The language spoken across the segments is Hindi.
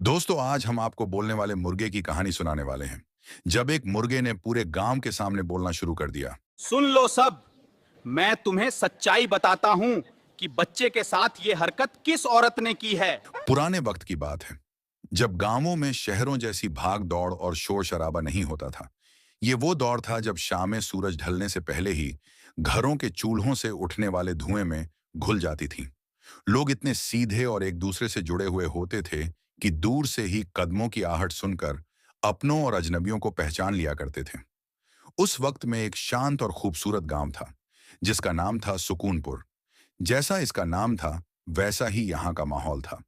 दोस्तों, आज हम आपको बोलने वाले मुर्गे की कहानी सुनाने वाले हैं। जब एक मुर्गे ने पूरे गांव के सामने बोलना शुरू कर दिया। सुन लो सब। मैं तुम्हें सच्चाई बताता हूं कि बच्चे के साथ ये हरकत किस औरत ने की है। पुराने वक्त की बात है, जब गांवों में शहरों जैसी भाग दौड़ और शोर शराबा नहीं होता था। ये वो दौर था जब शामें सूरज ढलने से पहले ही घरों के चूल्हों से उठने वाले धुएं में घुल जाती थी। लोग इतने सीधे और एक दूसरे से जुड़े हुए होते थे कि दूर से ही कदमों की आहट सुनकर अपनों और अजनबियों को पहचान लिया करते थे। उस वक्त में एक शांत और खूबसूरत गांव था, जिसका नाम था सुकूनपुर। जैसा इसका नाम था, वैसा ही यहाँ का माहौल था।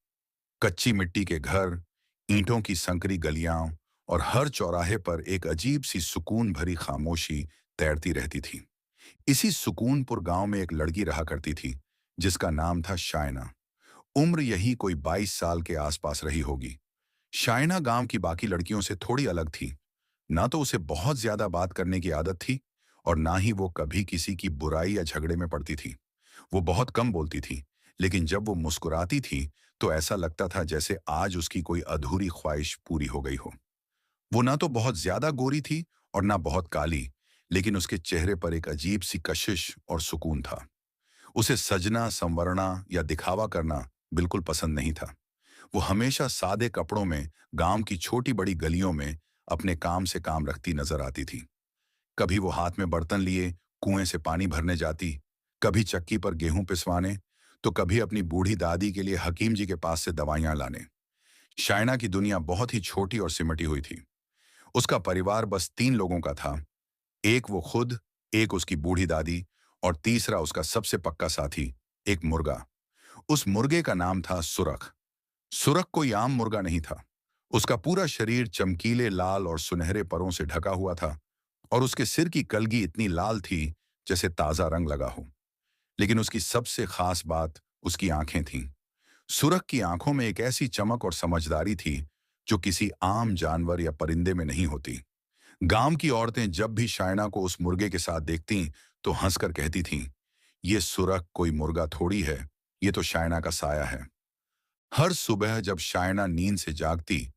कच्ची मिट्टी के घर, ईंटों की संकरी गलियां और हर चौराहे पर एक अजीब सी सुकून भरी खामोशी तैरती रहती थी। इसी सुकूनपुर गांव में एक लड़की रहा करती थी, जिसका नाम था शायना। उम्र यही कोई 22 साल के आसपास रही होगी। शायना गांव की बाकी लड़कियों से थोड़ी अलग थी। ना तो उसे बहुत ज्यादा बात करने की आदत थी, और ना ही वो कभी किसी की बुराई या झगड़े में पड़ती थी। वो बहुत कम बोलती थी, लेकिन जब वो मुस्कुराती थी तो ऐसा लगता था जैसे आज उसकी कोई अधूरी ख्वाहिश पूरी हो गई हो। वो ना तो बहुत ज्यादा गोरी थी और ना बहुत काली, लेकिन उसके चेहरे पर एक अजीब सी कशिश और सुकून था। उसे सजना संवरना या दिखावा करना बिल्कुल पसंद नहीं था। वो हमेशा सादे कपड़ों में गांव की छोटी बड़ी गलियों में अपने काम से काम रखती नजर आती थी। कभी वो हाथ में बर्तन लिए कुएं से पानी भरने जाती, कभी चक्की पर गेहूं पिसवाने, तो कभी अपनी बूढ़ी दादी के लिए हकीम जी के पास से दवाइयां लाने। शायना की दुनिया बहुत ही छोटी और सिमटी हुई थी। उसका परिवार बस 3 लोगों का था। एक वो खुद, एक उसकी बूढ़ी दादी, और तीसरा उसका सबसे पक्का साथी, एक मुर्गा। उस मुर्गे का नाम था सुरख। सुरख कोई आम मुर्गा नहीं था। उसका पूरा शरीर चमकीले लाल और सुनहरे परों से ढका हुआ था, और उसके सिर की कलगी इतनी लाल थी जैसे ताजा रंग लगा हो। लेकिन उसकी सबसे खास बात उसकी आंखें थीं। सुरख की आंखों में एक ऐसी चमक और समझदारी थी जो किसी आम जानवर या परिंदे में नहीं होती। गांव की औरतें जब भी शायना को उस मुर्गे के साथ देखतीं तो हंसकर कहती थीं, ये सुरख कोई मुर्गा थोड़ी है, ये तो शायना का साया है। हर सुबह जब शायना नींद से जागती,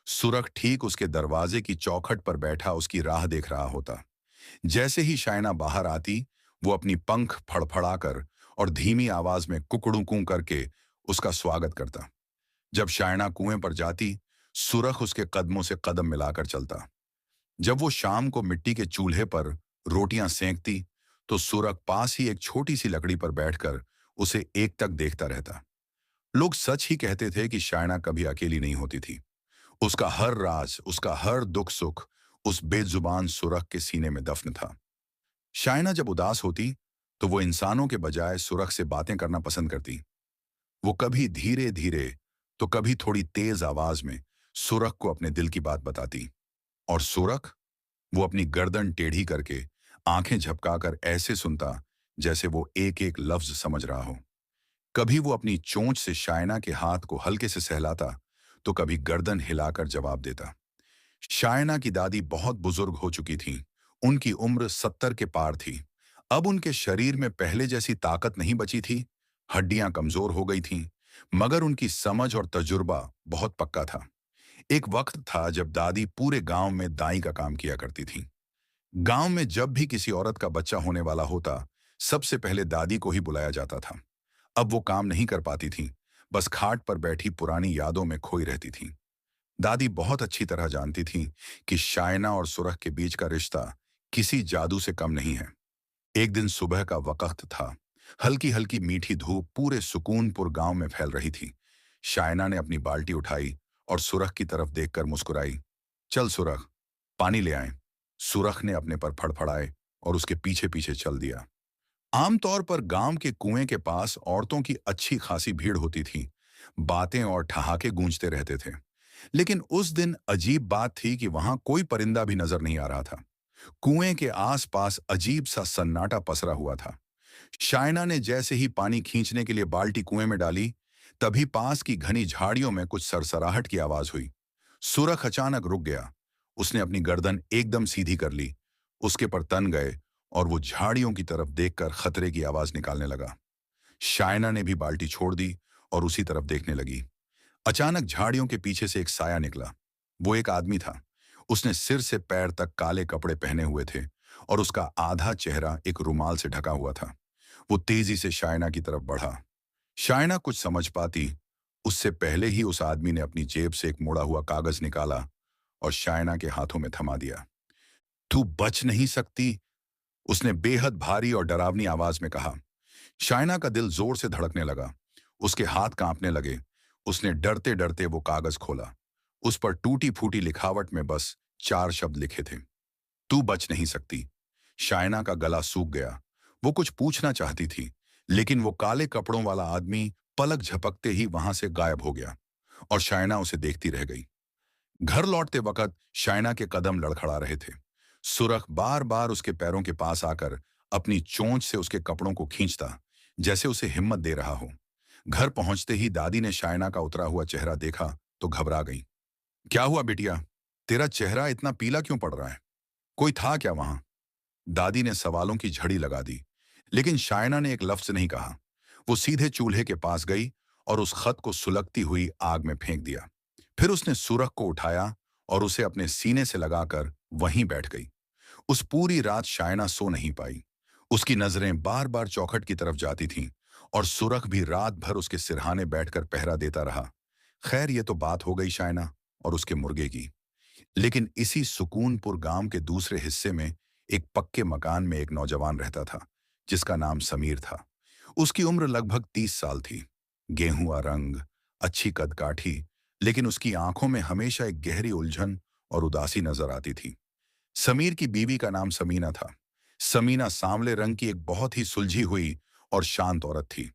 सुरख ठीक उसके दरवाजे की चौखट पर बैठा उसकी राह देख रहा होता। जैसे ही शायना बाहर आती, वो अपनी पंख फड़फड़ाकर और धीमी आवाज में कुकड़ू कू करके उसका स्वागत करता। जब शायना कुएं पर जाती, सुरख उसके कदमों से कदम मिलाकर चलता। जब वो शाम को मिट्टी के चूल्हे पर रोटियां सेंकती, तो सुरख पास ही एक छोटी सी लकड़ी पर बैठकर उसे एकटक देखता रहता। लोग सच ही कहते थे कि शायना कभी अकेली नहीं होती थी। उसका हर राज, उसका हर दुख सुख उस बेजुबान सुरख के सीने में दफन था। शायना जब उदास होती, तो वो इंसानों के बजाय सुरख से बातें करना पसंद करती। वो कभी धीरे धीरे, तो कभी थोड़ी तेज आवाज में सुरख को अपने दिल की बात बताती। और सुरख, वो अपनी गर्दन टेढ़ी करके आंखें झपकाकर ऐसे सुनता जैसे वो एक एक लफ्ज समझ रहा हो। कभी वो अपनी चोंच से शायना के हाथ को हल्के से सहलाता, तो कभी गर्दन हिलाकर जवाब देता। शायना की दादी बहुत बुजुर्ग हो चुकी थीं। उनकी उम्र 70 के पार थी। अब उनके शरीर में पहले जैसी ताकत नहीं बची थी। हड्डियां कमजोर हो गई थीं, मगर उनकी समझ और तजुर्बा बहुत पक्का था। एक वक्त था जब दादी पूरे गांव में दाई का काम किया करती थी। गांव में जब भी किसी औरत का बच्चा होने वाला होता, सबसे पहले दादी को ही बुलाया जाता था। अब वो काम नहीं कर पाती थीं, बस खाट पर बैठी पुरानी यादों में खोई रहती थीं। दादी बहुत अच्छी तरह जानती थीं कि शायना और सुरख के बीच का रिश्ता किसी जादू से कम नहीं है। एक दिन सुबह का वक्त था। हल्की हल्की मीठी धूप पूरे सुकूनपुर गांव में फैल रही थी। शायना ने अपनी बाल्टी उठाई और सुरख की तरफ देखकर मुस्कुराई। चल सुरख, पानी ले आए। सुरख ने अपने पर फड़फड़ाए और उसके पीछे पीछे चल दिया। आमतौर पर गांव के कुएं के पास औरतों की अच्छी खासी भीड़ होती थी। बातें और ठहाके गूंजते रहते थे। लेकिन उस दिन अजीब बात थी कि वहां कोई परिंदा भी नजर नहीं आ रहा था। कुएं के आसपास अजीब सा सन्नाटा पसरा हुआ था। शायना ने जैसे ही पानी खींचने के लिए बाल्टी कुएं में डाली, तभी पास की घनी झाड़ियों में कुछ सरसराहट की आवाज हुई। सुरख अचानक रुक गया। उसने अपनी गर्दन एकदम सीधी कर ली, उसके पर तन गए, और वो झाड़ियों की तरफ देखकर खतरे की आवाज निकालने लगा। शायना ने भी बाल्टी छोड़ दी और उसी तरफ देखने लगी। अचानक झाड़ियों के पीछे से एक साया निकला। वो एक आदमी था। उसने सिर से पैर तक काले कपड़े पहने हुए थे और उसका आधा चेहरा एक रुमाल से ढका हुआ था। वो तेजी से शायना की तरफ बढ़ा। शायना कुछ समझ पाती उससे पहले ही उस आदमी ने अपनी जेब से एक मुड़ा हुआ कागज निकाला और शायना के हाथों में थमा दिया। तू बच नहीं सकती, उसने बेहद भारी और डरावनी आवाज में कहा। शायना का दिल जोर से धड़कने लगा। उसके हाथ कांपने लगे। उसने डरते डरते वो कागज खोला। उस पर टूटी फूटी लिखावट में बस 4 शब्द लिखे थे। तू बच नहीं सकती। शायना का गला सूख गया। वो कुछ पूछना चाहती थी, लेकिन वो काले कपड़ों वाला आदमी पलक झपकते ही वहां से गायब हो गया और शायना उसे देखती रह गई। घर लौटते वक्त शायना के कदम लड़खड़ा रहे थे। सुरख बार बार उसके पैरों के पास आकर अपनी चोंच से उसके कपड़ों को खींचता, जैसे उसे हिम्मत दे रहा हो। घर पहुंचते ही दादी ने शायना का उतरा हुआ चेहरा देखा तो घबरा गई। क्या हुआ बिटिया? तेरा चेहरा इतना पीला क्यों पड़ रहा है? कोई था क्या वहां? दादी ने सवालों की झड़ी लगा दी, लेकिन शायना ने एक लफ्ज नहीं कहा। वो सीधे चूल्हे के पास गई और उस खत को सुलगती हुई आग में फेंक दिया। फिर उसने सुरख को उठाया और उसे अपने सीने से लगाकर वहीं बैठ गई। उस पूरी रात शायना सो नहीं पाई। उसकी नजरें बार बार चौखट की तरफ जाती थीं और सुरख भी रात भर उसके सिरहाने बैठकर पहरा देता रहा। खैर, ये तो बात हो गई शायना और उसके मुर्गे की। लेकिन इसी सुकूनपुर गांव के दूसरे हिस्से में एक पक्के मकान में एक नौजवान रहता था, जिसका नाम समीर था। उसकी उम्र लगभग 30 साल थी। गेहुआ रंग, अच्छी कदकाठी, लेकिन उसकी आंखों में हमेशा एक गहरी उलझन और उदासी नजर आती थी। समीर की बीवी का नाम समीना था। समीना सांवले रंग की एक बहुत ही सुलझी हुई और शांत औरत थी।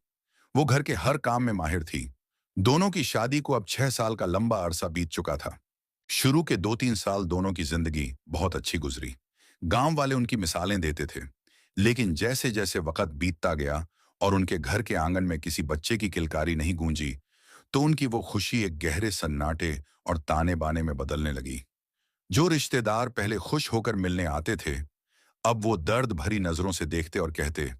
वो घर के हर काम में माहिर थी। दोनों की शादी को अब 6 साल का लंबा अरसा बीत चुका था। शुरू के 2-3 साल दोनों की जिंदगी बहुत अच्छी गुजरी। गांव वाले उनकी मिसालें देते थे। लेकिन जैसे जैसे वक्त बीतता गया और उनके घर के आंगन में किसी बच्चे की किलकारी नहीं गूंजी, तो उनकी वो खुशी एक गहरे सन्नाटे और ताने बाने में बदलने लगी। जो रिश्तेदार पहले खुश होकर मिलने आते थे, अब वो दर्द भरी नजरों से देखते और कहते,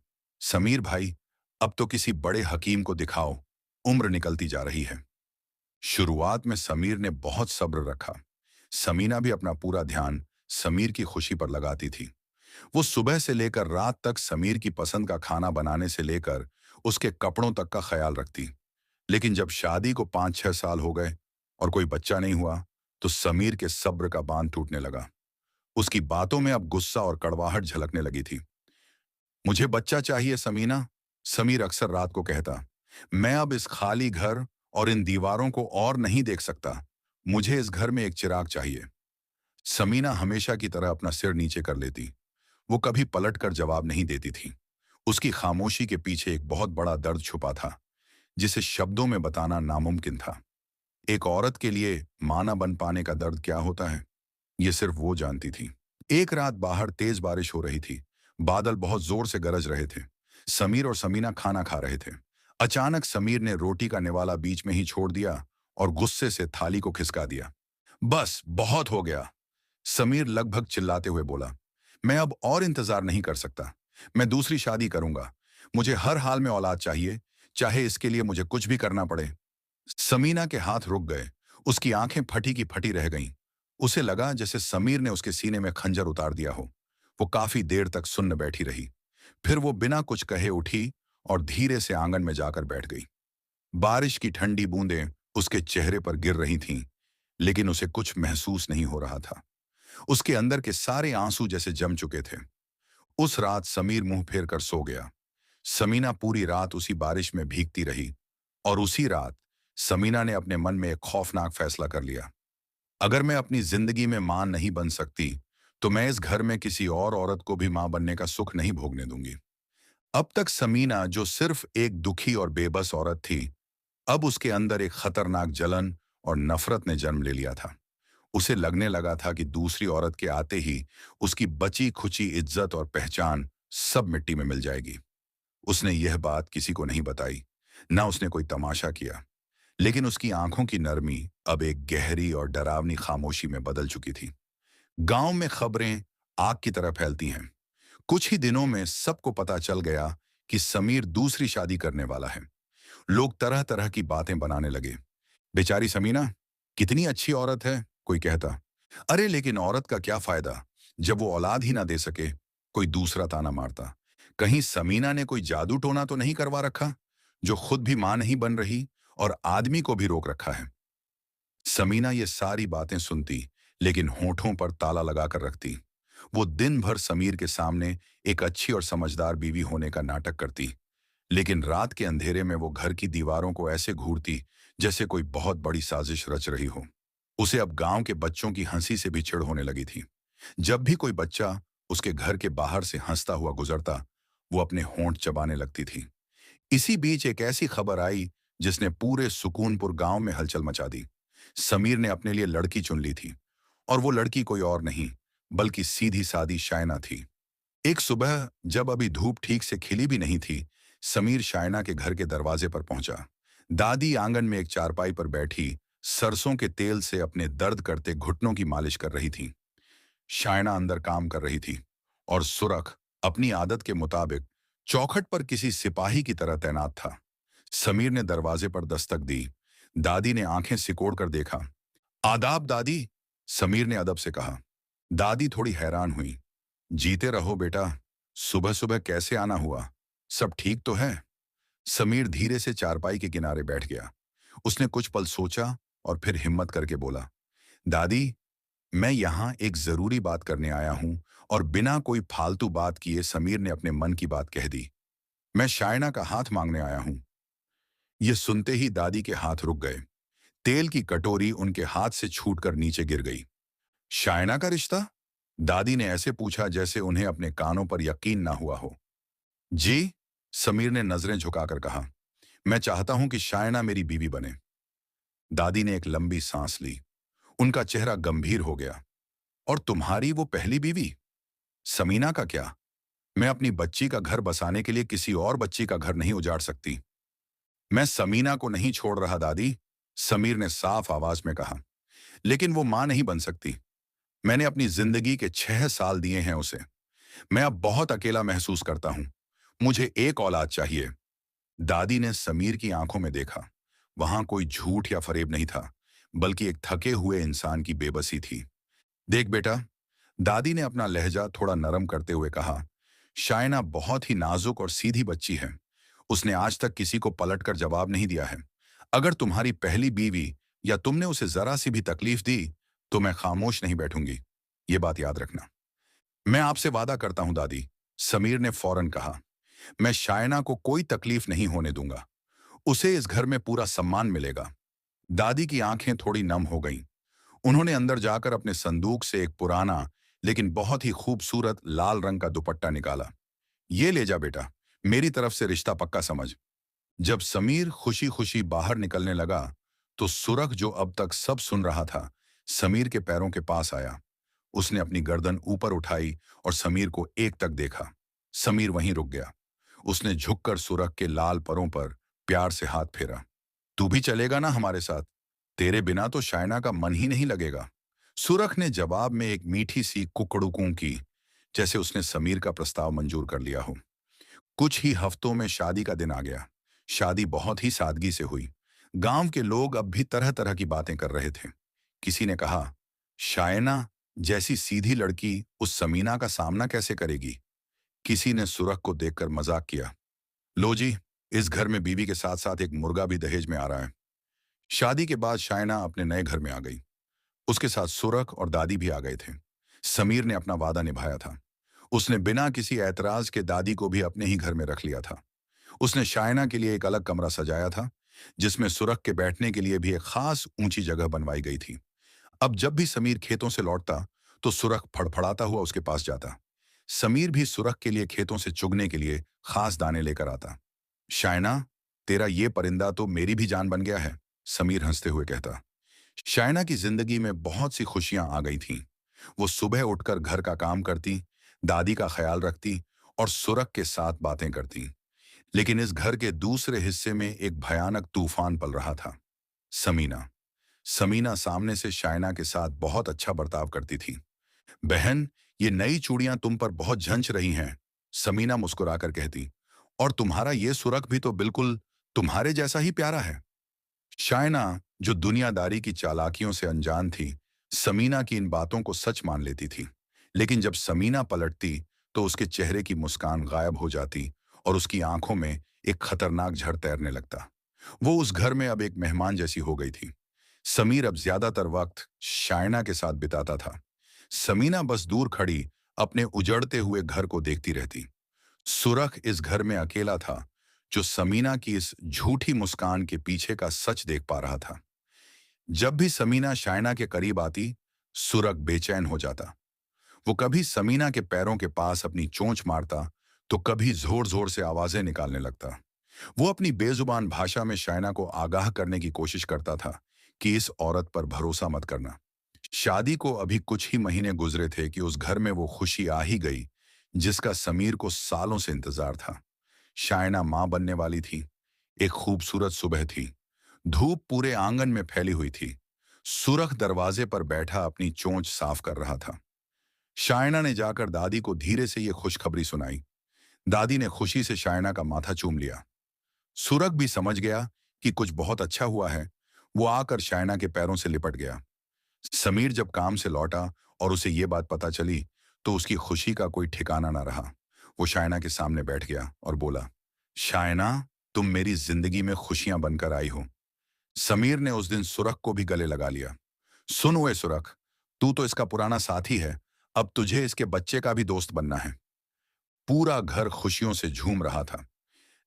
समीर भाई, अब तो किसी बड़े हकीम को दिखाओ, उम्र निकलती जा रही है। शुरुआत में समीर ने बहुत सब्र रखा। समीना भी अपना पूरा ध्यान समीर की खुशी पर लगाती थी। वो सुबह से लेकर रात तक समीर की पसंद का खाना बनाने से लेकर उसके कपड़ों तक का ख्याल रखती। लेकिन जब शादी को 5-6 साल हो गए और कोई बच्चा नहीं हुआ, तो समीर के सब्र का बांध टूटने लगा। उसकी बातों में अब गुस्सा और कड़वाहट झलकने लगी थी। मुझे बच्चा चाहिए समीना, समीर अक्सर रात को कहता। मैं अब इस खाली घर और इन दीवारों को और नहीं देख सकता। मुझे इस घर में एक चिराग चाहिए। समीना हमेशा की तरह अपना सिर नीचे कर लेती। वो कभी पलट कर जवाब नहीं देती थी। उसकी खामोशी के पीछे एक बहुत बड़ा दर्द छुपा था, जिसे शब्दों में बताना नामुमकिन था। एक औरत के लिए मां न बन पाने का दर्द क्या होता है, ये सिर्फ वो जानती थी। एक रात बाहर तेज बारिश हो रही थी। बादल बहुत जोर से गरज रहे थे। समीर और समीना खाना खा रहे थे। अचानक समीर ने रोटी का निवाला बीच में ही छोड़ दिया और गुस्से से थाली को खिसका दिया। बस बहुत हो गया, समीर लगभग चिल्लाते हुए बोला। मैं अब और इंतजार नहीं कर सकता। मैं दूसरी शादी करूंगा। मुझे हर हाल में औलाद चाहिए, चाहे इसके लिए मुझे कुछ भी करना पड़े। समीना के हाथ रुक गए। उसकी आंखें फटी की फटी रह गईं। उसे लगा जैसे समीर ने उसके सीने में खंजर उतार दिया हो। वो काफी देर तक सुन्न बैठी रही। फिर वो बिना कुछ कहे उठी और धीरे से आंगन में जाकर बैठ गई। बारिश की ठंडी बूंदें उसके चेहरे पर गिर रही थीं, लेकिन उसे कुछ महसूस नहीं हो रहा था। उसके अंदर के सारे आंसू जैसे जम चुके थे। उस रात समीर मुंह फेर कर सो गया। समीना पूरी रात उसी बारिश में भीगती रही और उसी रात समीना ने अपने मन में एक खौफनाक फैसला कर लिया। अगर मैं अपनी जिंदगी में मां नहीं बन सकती, तो मैं इस घर में किसी और औरत को भी मां बनने का सुख नहीं भोगने दूंगी। अब तक समीना जो सिर्फ एक दुखी और बेबस औरत थी, अब उसके अंदर एक खतरनाक जलन और नफरत ने जन्म ले लिया था। उसे लगने लगा था कि दूसरी औरत के आते ही उसकी बची खुची इज्जत और पहचान सब मिट्टी में मिल जाएगी। उसने यह बात किसी को नहीं बताई, ना उसने कोई तमाशा किया, लेकिन उसकी आंखों की नरमी अब एक गहरी और डरावनी खामोशी में बदल चुकी थी। गांव में खबरें आग की तरह फैलती हैं। कुछ ही दिनों में सबको पता चल गया कि समीर दूसरी शादी करने वाला है। लोग तरह तरह की बातें बनाने लगे। बेचारी समीना, कितनी अच्छी औरत है, कोई कहता। अरे लेकिन औरत का क्या फायदा जब वो औलाद ही ना दे सके, कोई दूसरा ताना मारता। कहीं समीना ने कोई जादू टोना तो नहीं करवा रखा, जो खुद भी मां नहीं बन रही और आदमी को भी रोक रखा है। समीना ये सारी बातें सुनती, लेकिन होठों पर ताला लगाकर रखती। वो दिन भर समीर के सामने एक अच्छी और समझदार बीवी होने का नाटक करती, लेकिन रात के अंधेरे में वो घर की दीवारों को ऐसे घूरती जैसे कोई बहुत बड़ी साजिश रच रही हो। उसे अब गांव के बच्चों की हंसी से भी चिढ़ होने लगी थी। जब भी कोई बच्चा उसके घर के बाहर से हंसता हुआ गुजरता, वो अपने होंठ चबाने लगती थी। इसी बीच एक ऐसी खबर आई जिसने पूरे सुकूनपुर गांव में हलचल मचा दी। समीर ने अपने लिए लड़की चुन ली थी, और वो लड़की कोई और नहीं बल्कि सीधी सादी शायना थी। एक सुबह जब अभी धूप ठीक से खिली भी नहीं थी, समीर शायना के घर के दरवाजे पर पहुंचा। दादी आंगन में एक चारपाई पर बैठी सरसों के तेल से अपने दर्द करते घुटनों की मालिश कर रही थी। शायना अंदर काम कर रही थी, और सुरख अपनी आदत के मुताबिक चौखट पर किसी सिपाही की तरह तैनात था। समीर ने दरवाजे पर दस्तक दी। दादी ने आंखें सिकोड़ कर देखा। आदाब दादी, समीर ने अदब से कहा। दादी थोड़ी हैरान हुई। जीते रहो बेटा, सुबह सुबह कैसे आना हुआ, सब ठीक तो है? समीर धीरे से चारपाई के किनारे बैठ गया। उसने कुछ पल सोचा और फिर हिम्मत करके बोला, दादी, मैं यहाँ एक जरूरी बात करने आया हूँ। और बिना कोई फालतू बात किए समीर ने अपने मन की बात कह दी। मैं शायना का हाथ मांगने आया हूँ। ये सुनते ही दादी के हाथ रुक गए। तेल की कटोरी उनके हाथ से छूटकर नीचे गिर गई। शायना का रिश्ता? दादी ने ऐसे पूछा जैसे उन्हें अपने कानों पर यकीन ना हुआ हो। जी, समीर ने नजरें झुकाकर कहा। मैं चाहता हूं कि शायना मेरी बीवी बने। दादी ने एक लंबी सांस ली। उनका चेहरा गंभीर हो गया। और तुम्हारी वो पहली बीवी समीना का क्या? मैं अपनी बच्ची का घर बसाने के लिए किसी और बच्ची का घर नहीं उजाड़ सकती। मैं समीना को नहीं छोड़ रहा दादी, समीर ने साफ आवाज में कहा। लेकिन वो मां नहीं बन सकती। मैंने अपनी जिंदगी के 6 साल दिए हैं उसे। मैं अब बहुत अकेला महसूस करता हूं। मुझे एक औलाद चाहिए। दादी ने समीर की आंखों में देखा। वहां कोई झूठ या फरेब नहीं था, बल्कि एक थके हुए इंसान की बेबसी थी। देख बेटा, दादी ने अपना लहजा थोड़ा नरम करते हुए कहा, शायना बहुत ही नाजुक और सीधी बच्ची है। उसने आज तक किसी को पलटकर जवाब नहीं दिया है। अगर तुम्हारी पहली बीवी या तुमने उसे जरा सी भी तकलीफ दी, तो मैं खामोश नहीं बैठूंगी। ये बात याद रखना। मैं आपसे वादा करता हूं दादी, समीर ने फौरन कहा। मैं शायना को कोई तकलीफ नहीं होने दूंगा। उसे इस घर में पूरा सम्मान मिलेगा। दादी की आंखें थोड़ी नम हो गईं। उन्होंने अंदर जाकर अपने संदूक से एक पुराना लेकिन बहुत ही खूबसूरत लाल रंग का दुपट्टा निकाला। ये ले जा बेटा, मेरी तरफ से रिश्ता पक्का समझ। जब समीर खुशी खुशी बाहर निकलने लगा, तो सुरख जो अब तक सब सुन रहा था, समीर के पैरों के पास आया। उसने अपनी गर्दन ऊपर उठाई और समीर को एक तक देखा। समीर वहीं रुक गया। उसने झुककर सुरख के लाल परों पर प्यार से हाथ फेरा। तू भी चलेगा ना हमारे साथ? तेरे बिना तो शायना का मन ही नहीं लगेगा। सुरख ने जवाब में एक मीठी सी कुकड़ुकू की, जैसे उसने समीर का प्रस्ताव मंजूर कर लिया हो। कुछ ही हफ्तों में शादी का दिन आ गया। शादी बहुत ही सादगी से हुई। गांव के लोग अब भी तरह तरह की बातें कर रहे थे। किसी ने कहा, शायना जैसी सीधी लड़की उस समीना का सामना कैसे करेगी? किसी ने सुरख को देखकर मजाक किया, लो जी, इस घर में बीवी के साथ साथ एक मुर्गा भी दहेज में आ रहा है। शादी के बाद शायना अपने नए घर में आ गई। उसके साथ सुरख और दादी भी आ गए थे। समीर ने अपना वादा निभाया था। उसने बिना किसी ऐतराज के दादी को भी अपने ही घर में रख लिया था। उसने शायना के लिए एक अलग कमरा सजाया था, जिसमें सुरख के बैठने के लिए भी एक खास ऊंची जगह बनवाई गई थी। अब जब भी समीर खेतों से लौटता, तो सुरख फड़फड़ाता हुआ उसके पास जाता। समीर भी सुरख के लिए खेतों से चुगने के लिए खास दाने लेकर आता। शायना, तेरा ये परिंदा तो मेरी भी जान बन गया है, समीर हंसते हुए कहता। शायना की जिंदगी में बहुत सी खुशियां आ गई थीं। वो सुबह उठकर घर का काम करती, दादी का ख्याल रखती और सुरख के साथ बातें करती। लेकिन इस घर के दूसरे हिस्से में एक भयानक तूफान पल रहा था। समीना। समीना सामने से शायना के साथ बहुत अच्छा बर्ताव करती थी। बहन, ये नई चूड़ियां तुम पर बहुत झंझ रही हैं, समीना मुस्कुराकर कहती। और तुम्हारा ये सुरख भी तो बिल्कुल तुम्हारे जैसा ही प्यारा है। शायना, जो दुनियादारी की चालाकियों से अनजान थी, समीना की इन बातों को सच मान लेती थी। लेकिन जब समीना पलटती, तो उसके चेहरे की मुस्कान गायब हो जाती और उसकी आंखों में एक खतरनाक झड़ तैरने लगता। वो उस घर में अब एक मेहमान जैसी हो गई थी। समीर अब ज्यादातर वक्त शायना के साथ बिताता था। समीना बस दूर खड़ी अपने उजड़ते हुए घर को देखती रहती। सुरख इस घर में अकेला था, जो समीना की इस झूठी मुस्कान के पीछे का सच देख पा रहा था। जब भी समीना शायना के करीब आती, सुरख बेचैन हो जाता। वो कभी समीना के पैरों के पास अपनी चोंच मारता, तो कभी जोर जोर से आवाजें निकालने लगता। वो अपनी बेजुबान भाषा में शायना को आगाह करने की कोशिश करता था कि इस औरत पर भरोसा मत करना। शादी को अभी कुछ ही महीने गुजरे थे कि उस घर में वो खुशी आ ही गई, जिसका समीर को सालों से इंतजार था। शायना मां बनने वाली थी। एक खूबसूरत सुबह थी। धूप पूरे आंगन में फैली हुई थी। सुरख दरवाजे पर बैठा अपनी चोंच साफ कर रहा था। शायना ने जाकर दादी को धीरे से ये खुशखबरी सुनाई। दादी ने खुशी से शायना का माथा चूम लिया। सुरख भी समझ गया कि कुछ बहुत अच्छा हुआ है। वो आकर शायना के पैरों से लिपट गया। समीर जब काम से लौटा और उसे ये बात पता चली, तो उसकी खुशी का कोई ठिकाना ना रहा। वो शायना के सामने बैठ गया और बोला, शायना, तुम मेरी जिंदगी में खुशियां बनकर आई हो। समीर ने उस दिन सुरख को भी गले लगा लिया। सुन ओए सुरख, तू तो इसका पुराना साथी है, अब तुझे इसके बच्चे का भी दोस्त बनना है। पूरा घर खुशियों से झूम रहा था।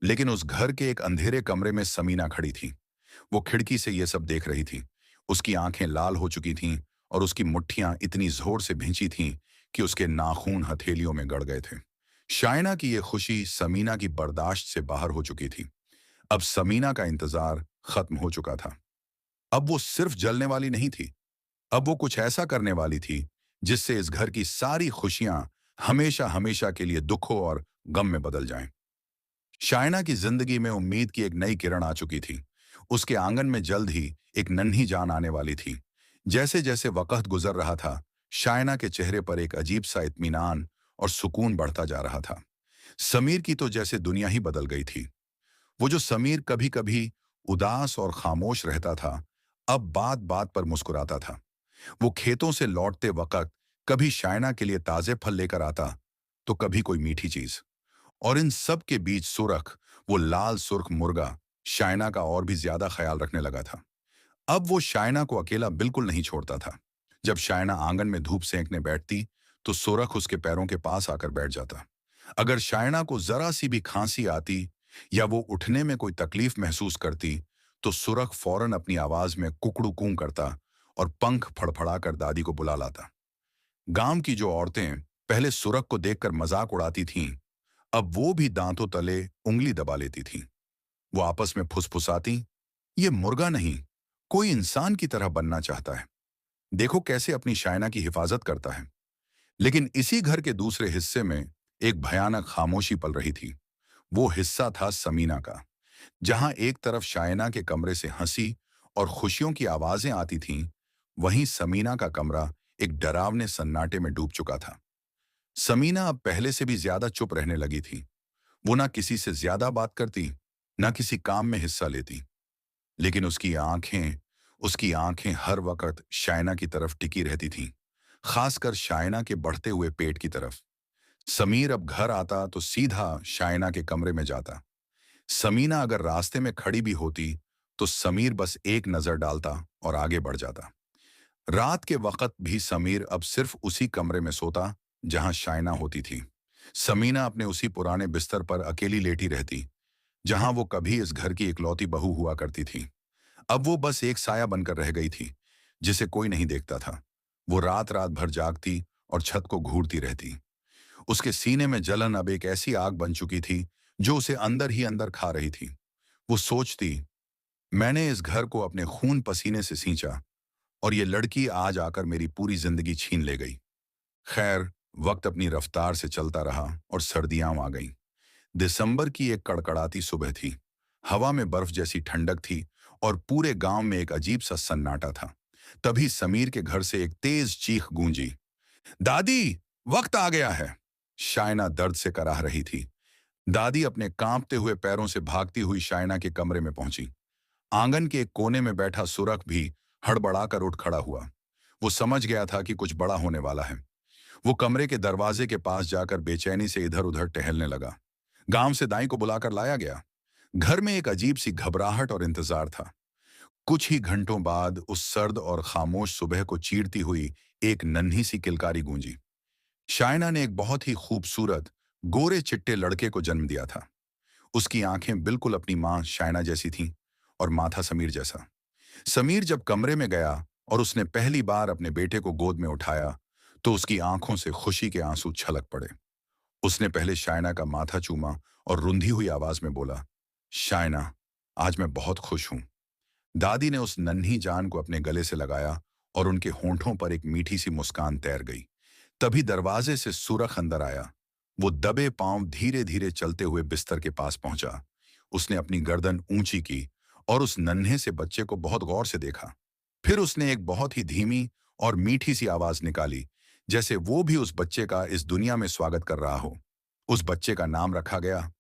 लेकिन उस घर के एक अंधेरे कमरे में समीना खड़ी थी। वो खिड़की से ये सब देख रही थी। उसकी आंखें लाल हो चुकी थीं और उसकी मुट्ठियां इतनी जोर से भींची थीं कि उसके नाखून हथेलियों में गड़ गए थे। शायना की ये खुशी समीना की बर्दाश्त से बाहर हो चुकी थी। अब समीना का इंतजार खत्म हो चुका था। अब वो सिर्फ जलने वाली नहीं थी। अब वो कुछ ऐसा करने वाली थी जिससे इस घर की सारी खुशियां हमेशा हमेशा के लिए दुखों और गम में बदल जाएं। शायना की जिंदगी में उम्मीद की एक नई किरण आ चुकी थी। उसके आंगन में जल्द ही एक नन्ही जान आने वाली थी। जैसे जैसे वक्त गुजर रहा था, शायना के चेहरे पर एक अजीब सा इत्मीनान और सुकून बढ़ता जा रहा था। समीर की तो जैसे दुनिया ही बदल गई थी। वो जो समीर कभी कभी उदास और खामोश रहता था, अब बात बात पर मुस्कुराता था। वो खेतों से लौटते वक्त कभी शायना के लिए ताजे फल लेकर आता, तो कभी कोई मीठी चीज। और इन सब के बीच सुरख, वो लाल सुर्ख मुर्गा, शायना का और भी ज्यादा ख्याल रखने लगा था। अब वो शायना को अकेला बिल्कुल नहीं छोड़ता था। जब शायना आंगन में धूप सेंकने बैठती, तो सुरख उसके पैरों के पास आकर बैठ जाता। अगर शायना को जरा सी भी खांसी आती या वो उठने में कोई तकलीफ महसूस करती, तो सुरख फौरन अपनी आवाज में कुकड़ू कूं करता और पंख फड़फड़ाकर दादी को बुला लाता। गांव की जो औरतें पहले सुरख को देखकर मजाक उड़ाती थीं, अब वो भी दांतों तले उंगली दबा लेती थीं। वो आपस में फुसफुसाती, ये मुर्गा नहीं, कोई इंसान की तरह बनना चाहता है। देखो कैसे अपनी शायना की हिफाजत करता है। लेकिन इसी घर के दूसरे हिस्से में एक भयानक खामोशी पल रही थी। वो हिस्सा था समीना का। जहां एक तरफ शायना के कमरे से हंसी और खुशियों की आवाजें आती थीं, वहीं समीना का कमरा एक डरावने सन्नाटे में डूब चुका था। समीना अब पहले से भी ज्यादा चुप रहने लगी थी। वो ना किसी से ज्यादा बात करती, ना किसी काम में हिस्सा लेती। लेकिन उसकी आंखें हर वक्त शायना की तरफ टिकी रहती थीं, खासकर शायना के बढ़ते हुए पेट की तरफ। समीर अब घर आता तो सीधा शायना के कमरे में जाता। समीना अगर रास्ते में खड़ी भी होती, तो समीर बस एक नजर डालता और आगे बढ़ जाता। रात के वक्त भी समीर अब सिर्फ उसी कमरे में सोता जहां शायना होती थी। समीना अपने उसी पुराने बिस्तर पर अकेली लेटी रहती, जहां वो कभी इस घर की इकलौती बहू हुआ करती थी। अब वो बस एक साया बनकर रह गई थी, जिसे कोई नहीं देखता था। वो रात रात भर जागती और छत को घूरती रहती। उसके सीने में जलन अब एक ऐसी आग बन चुकी थी जो उसे अंदर ही अंदर खा रही थी। वो सोचती, मैंने इस घर को अपने खून पसीने से सींचा और ये लड़की आज आकर मेरी पूरी जिंदगी छीन ले गई। खैर, वक्त अपनी रफ्तार से चलता रहा और सर्दियां आ गईं। दिसंबर की एक कड़कड़ाती सुबह थी। हवा में बर्फ जैसी ठंडक थी और पूरे गांव में एक अजीब सा सन्नाटा था। तभी समीर के घर से एक तेज चीख गूंजी, दादी, वक्त आ गया है। शायना दर्द से कराह रही थी। दादी अपने कांपते हुए पैरों से भागती हुई शायना के कमरे में पहुंची। आंगन के एक कोने में बैठा सुरख भी हड़बड़ाकर उठ खड़ा हुआ। वो समझ गया था कि कुछ बड़ा होने वाला है। वो कमरे के दरवाजे के पास जाकर बेचैनी से इधर उधर टहलने लगा। गांव से दाई को बुलाकर लाया गया। घर में एक अजीब सी घबराहट और इंतजार था। कुछ ही घंटों बाद उस सर्द और खामोश सुबह को चीरती हुई एक नन्ही सी किलकारी गूंजी। शायना ने एक बहुत ही खूबसूरत गोरे चिट्टे लड़के को जन्म दिया था। उसकी आंखें बिल्कुल अपनी मां शायना जैसी थीं और माथा समीर जैसा। समीर जब कमरे में गया और उसने पहली बार अपने बेटे को गोद में उठाया तो उसकी आंखों से खुशी के आंसू छलक पड़े। उसने पहले शायना का माथा चूमा और रुंधी हुई आवाज में बोला, शायना, आज मैं बहुत खुश हूं। दादी ने उस नन्ही जान को अपने गले से लगाया और उनके होंठों पर एक मीठी सी मुस्कान तैर गई। तभी दरवाजे से सुरख अंदर आया। वो दबे पांव धीरे धीरे चलते हुए बिस्तर के पास पहुंचा। उसने अपनी गर्दन ऊंची की और उस नन्हे से बच्चे को बहुत गौर से देखा। फिर उसने एक बहुत ही धीमी और मीठी सी आवाज निकाली, जैसे वो भी उस बच्चे का इस दुनिया में स्वागत कर रहा हो। उस बच्चे का नाम रखा गया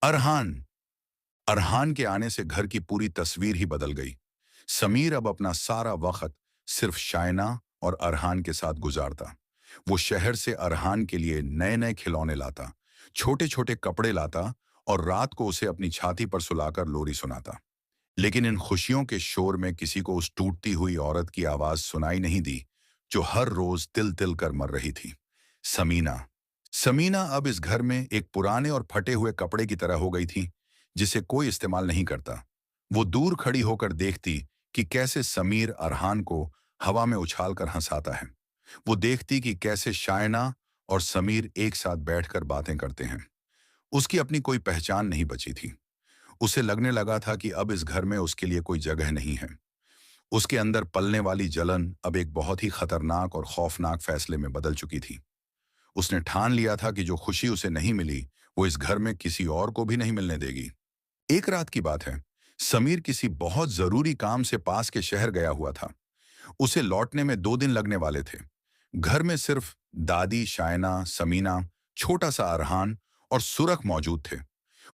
अरहान। अरहान के आने से घर की पूरी तस्वीर ही बदल गई। समीर अब अपना सारा वक्त सिर्फ शायना और अरहान के साथ गुजारता। वो शहर से अरहान के लिए नए नए खिलौने लाता, छोटे छोटे कपड़े लाता और रात को उसे अपनी छाती पर सुलाकर लोरी सुनाता। लेकिन इन खुशियों के शोर में किसी को उस टूटती हुई औरत की आवाज सुनाई नहीं दी जो हर रोज तिल तिल कर मर रही थी। समीना। समीना अब इस घर में एक पुराने और फटे हुए कपड़े की तरह हो गई थी, जिसे कोई इस्तेमाल नहीं करता। वो दूर खड़ी होकर देखती कि कैसे समीर अरहान को हवा में उछालकर हंसाता है। वो देखती कि कैसे शायना और समीर एक साथ बैठकर बातें करते हैं। उसकी अपनी कोई पहचान नहीं बची थी। उसे लगने लगा था कि अब इस घर में उसके लिए कोई जगह नहीं है। उसके अंदर पलने वाली जलन अब एक बहुत ही खतरनाक और खौफनाक फैसले में बदल चुकी थी। उसने ठान लिया था कि जो खुशी उसे नहीं मिली वो इस घर में किसी और को भी नहीं मिलने देगी। एक रात की बात है। समीर किसी बहुत जरूरी काम से पास के शहर गया हुआ था। उसे लौटने में 2 दिन लगने वाले थे। घर में सिर्फ दादी, शायना, समीना, छोटा सा अरहान और सुरख मौजूद थे।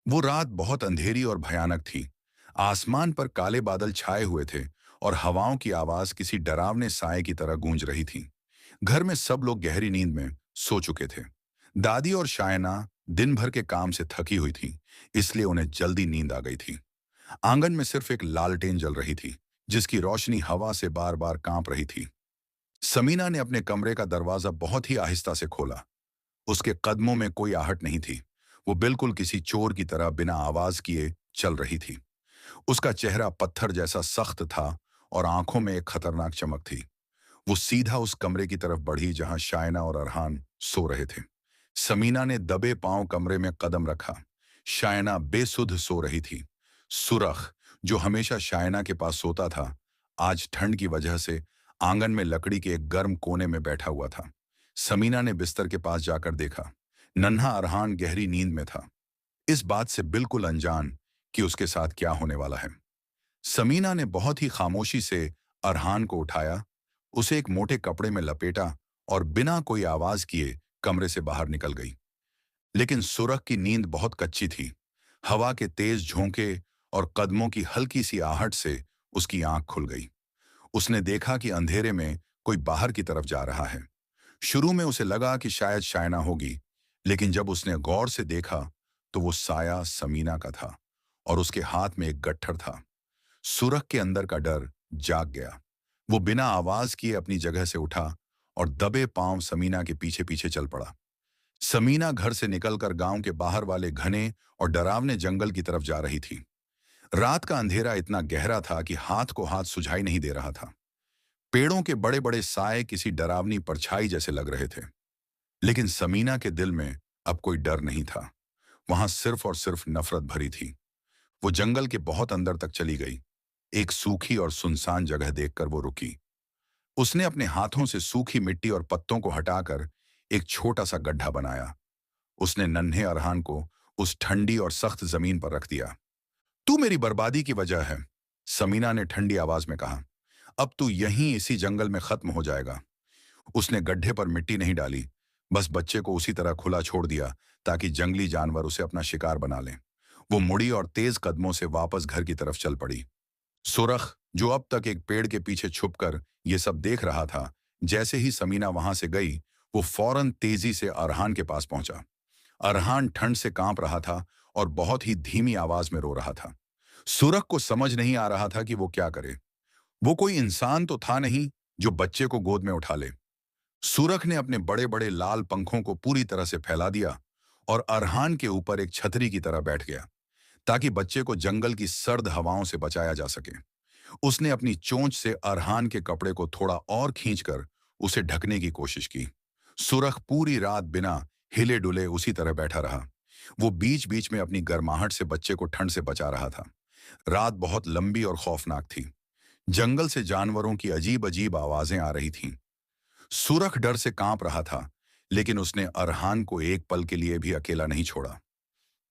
वो रात बहुत अंधेरी और भयानक थी। आसमान पर काले बादल छाए हुए थे और हवाओं की आवाज किसी डरावने साए की तरह गूंज रही थी। घर में सब लोग गहरी नींद में सो चुके थे। दादी और शायना दिन भर के काम से थकी हुई थी, इसलिए उन्हें जल्दी नींद आ गई थी। आंगन में सिर्फ एक लालटेन जल रही थी, जिसकी रोशनी हवा से बार बार कांप रही थी। समीना ने अपने कमरे का दरवाजा बहुत ही आहिस्ता से खोला। उसके कदमों में कोई आहट नहीं थी। वो बिल्कुल किसी चोर की तरह बिना आवाज किए चल रही थी। उसका चेहरा पत्थर जैसा सख्त था और आंखों में एक खतरनाक चमक थी। वो सीधा उस कमरे की तरफ बढ़ी जहां शायना और अरहान सो रहे थे। समीना ने दबे पांव कमरे में कदम रखा। शायना बेसुध सो रही थी। सुरख, जो हमेशा शायना के पास सोता था, आज ठंड की वजह से आंगन में लकड़ी के एक गर्म कोने में बैठा हुआ था। समीना ने बिस्तर के पास जाकर देखा। नन्हा अरहान गहरी नींद में था, इस बात से बिल्कुल अनजान कि उसके साथ क्या होने वाला है। समीना ने बहुत ही खामोशी से अरहान को उठाया, उसे एक मोटे कपड़े में लपेटा और बिना कोई आवाज किए कमरे से बाहर निकल गई। लेकिन सुरख की नींद बहुत कच्ची थी। हवा के तेज झोंके और कदमों की हल्की सी आहट से उसकी आंख खुल गई। उसने देखा कि अंधेरे में कोई बाहर की तरफ जा रहा है। शुरू में उसे लगा कि शायद शायना होगी, लेकिन जब उसने गौर से देखा तो वो साया समीना का था और उसके हाथ में एक गट्ठर था। सुरख के अंदर का डर जाग गया। वो बिना आवाज किए अपनी जगह से उठा और दबे पांव समीना के पीछे पीछे चल पड़ा। समीना घर से निकलकर गांव के बाहर वाले घने और डरावने जंगल की तरफ जा रही थी। रात का अंधेरा इतना गहरा था कि हाथ को हाथ सुझाई नहीं दे रहा था। पेड़ों के बड़े बड़े साए किसी डरावनी परछाई जैसे लग रहे थे। लेकिन समीना के दिल में अब कोई डर नहीं था। वहां सिर्फ और सिर्फ नफरत भरी थी। वो जंगल के बहुत अंदर तक चली गई। एक सूखी और सुनसान जगह देखकर वो रुकी। उसने अपने हाथों से सूखी मिट्टी और पत्तों को हटाकर एक छोटा सा गड्ढा बनाया। उसने नन्हे अरहान को उस ठंडी और सख्त जमीन पर रख दिया। तू मेरी बर्बादी की वजह है, समीना ने ठंडी आवाज में कहा। अब तू यहीं इसी जंगल में खत्म हो जाएगा। उसने गड्ढे पर मिट्टी नहीं डाली, बस बच्चे को उसी तरह खुला छोड़ दिया ताकि जंगली जानवर उसे अपना शिकार बना लें। वो मुड़ी और तेज कदमों से वापस घर की तरफ चल पड़ी। सुरख, जो अब तक एक पेड़ के पीछे छुपकर ये सब देख रहा था, जैसे ही समीना वहां से गई, वो फौरन तेजी से अरहान के पास पहुंचा। अरहान ठंड से कांप रहा था और बहुत ही धीमी आवाज में रो रहा था। सुरख को समझ नहीं आ रहा था कि वो क्या करे। वो कोई इंसान तो था नहीं जो बच्चे को गोद में उठा ले। सुरख ने अपने बड़े बड़े लाल पंखों को पूरी तरह से फैला दिया और अरहान के ऊपर एक छतरी की तरह बैठ गया, ताकि बच्चे को जंगल की सर्द हवाओं से बचाया जा सके। उसने अपनी चोंच से अरहान के कपड़े को थोड़ा और खींचकर उसे ढकने की कोशिश की। सुरख पूरी रात बिना हिले डुले उसी तरह बैठा रहा। वो बीच बीच में अपनी गर्माहट से बच्चे को ठंड से बचा रहा था। रात बहुत लंबी और खौफनाक थी। जंगल से जानवरों की अजीब अजीब आवाजें आ रही थीं। सुरख डर से कांप रहा था, लेकिन उसने अरहान को एक पल के लिए भी अकेला नहीं छोड़ा।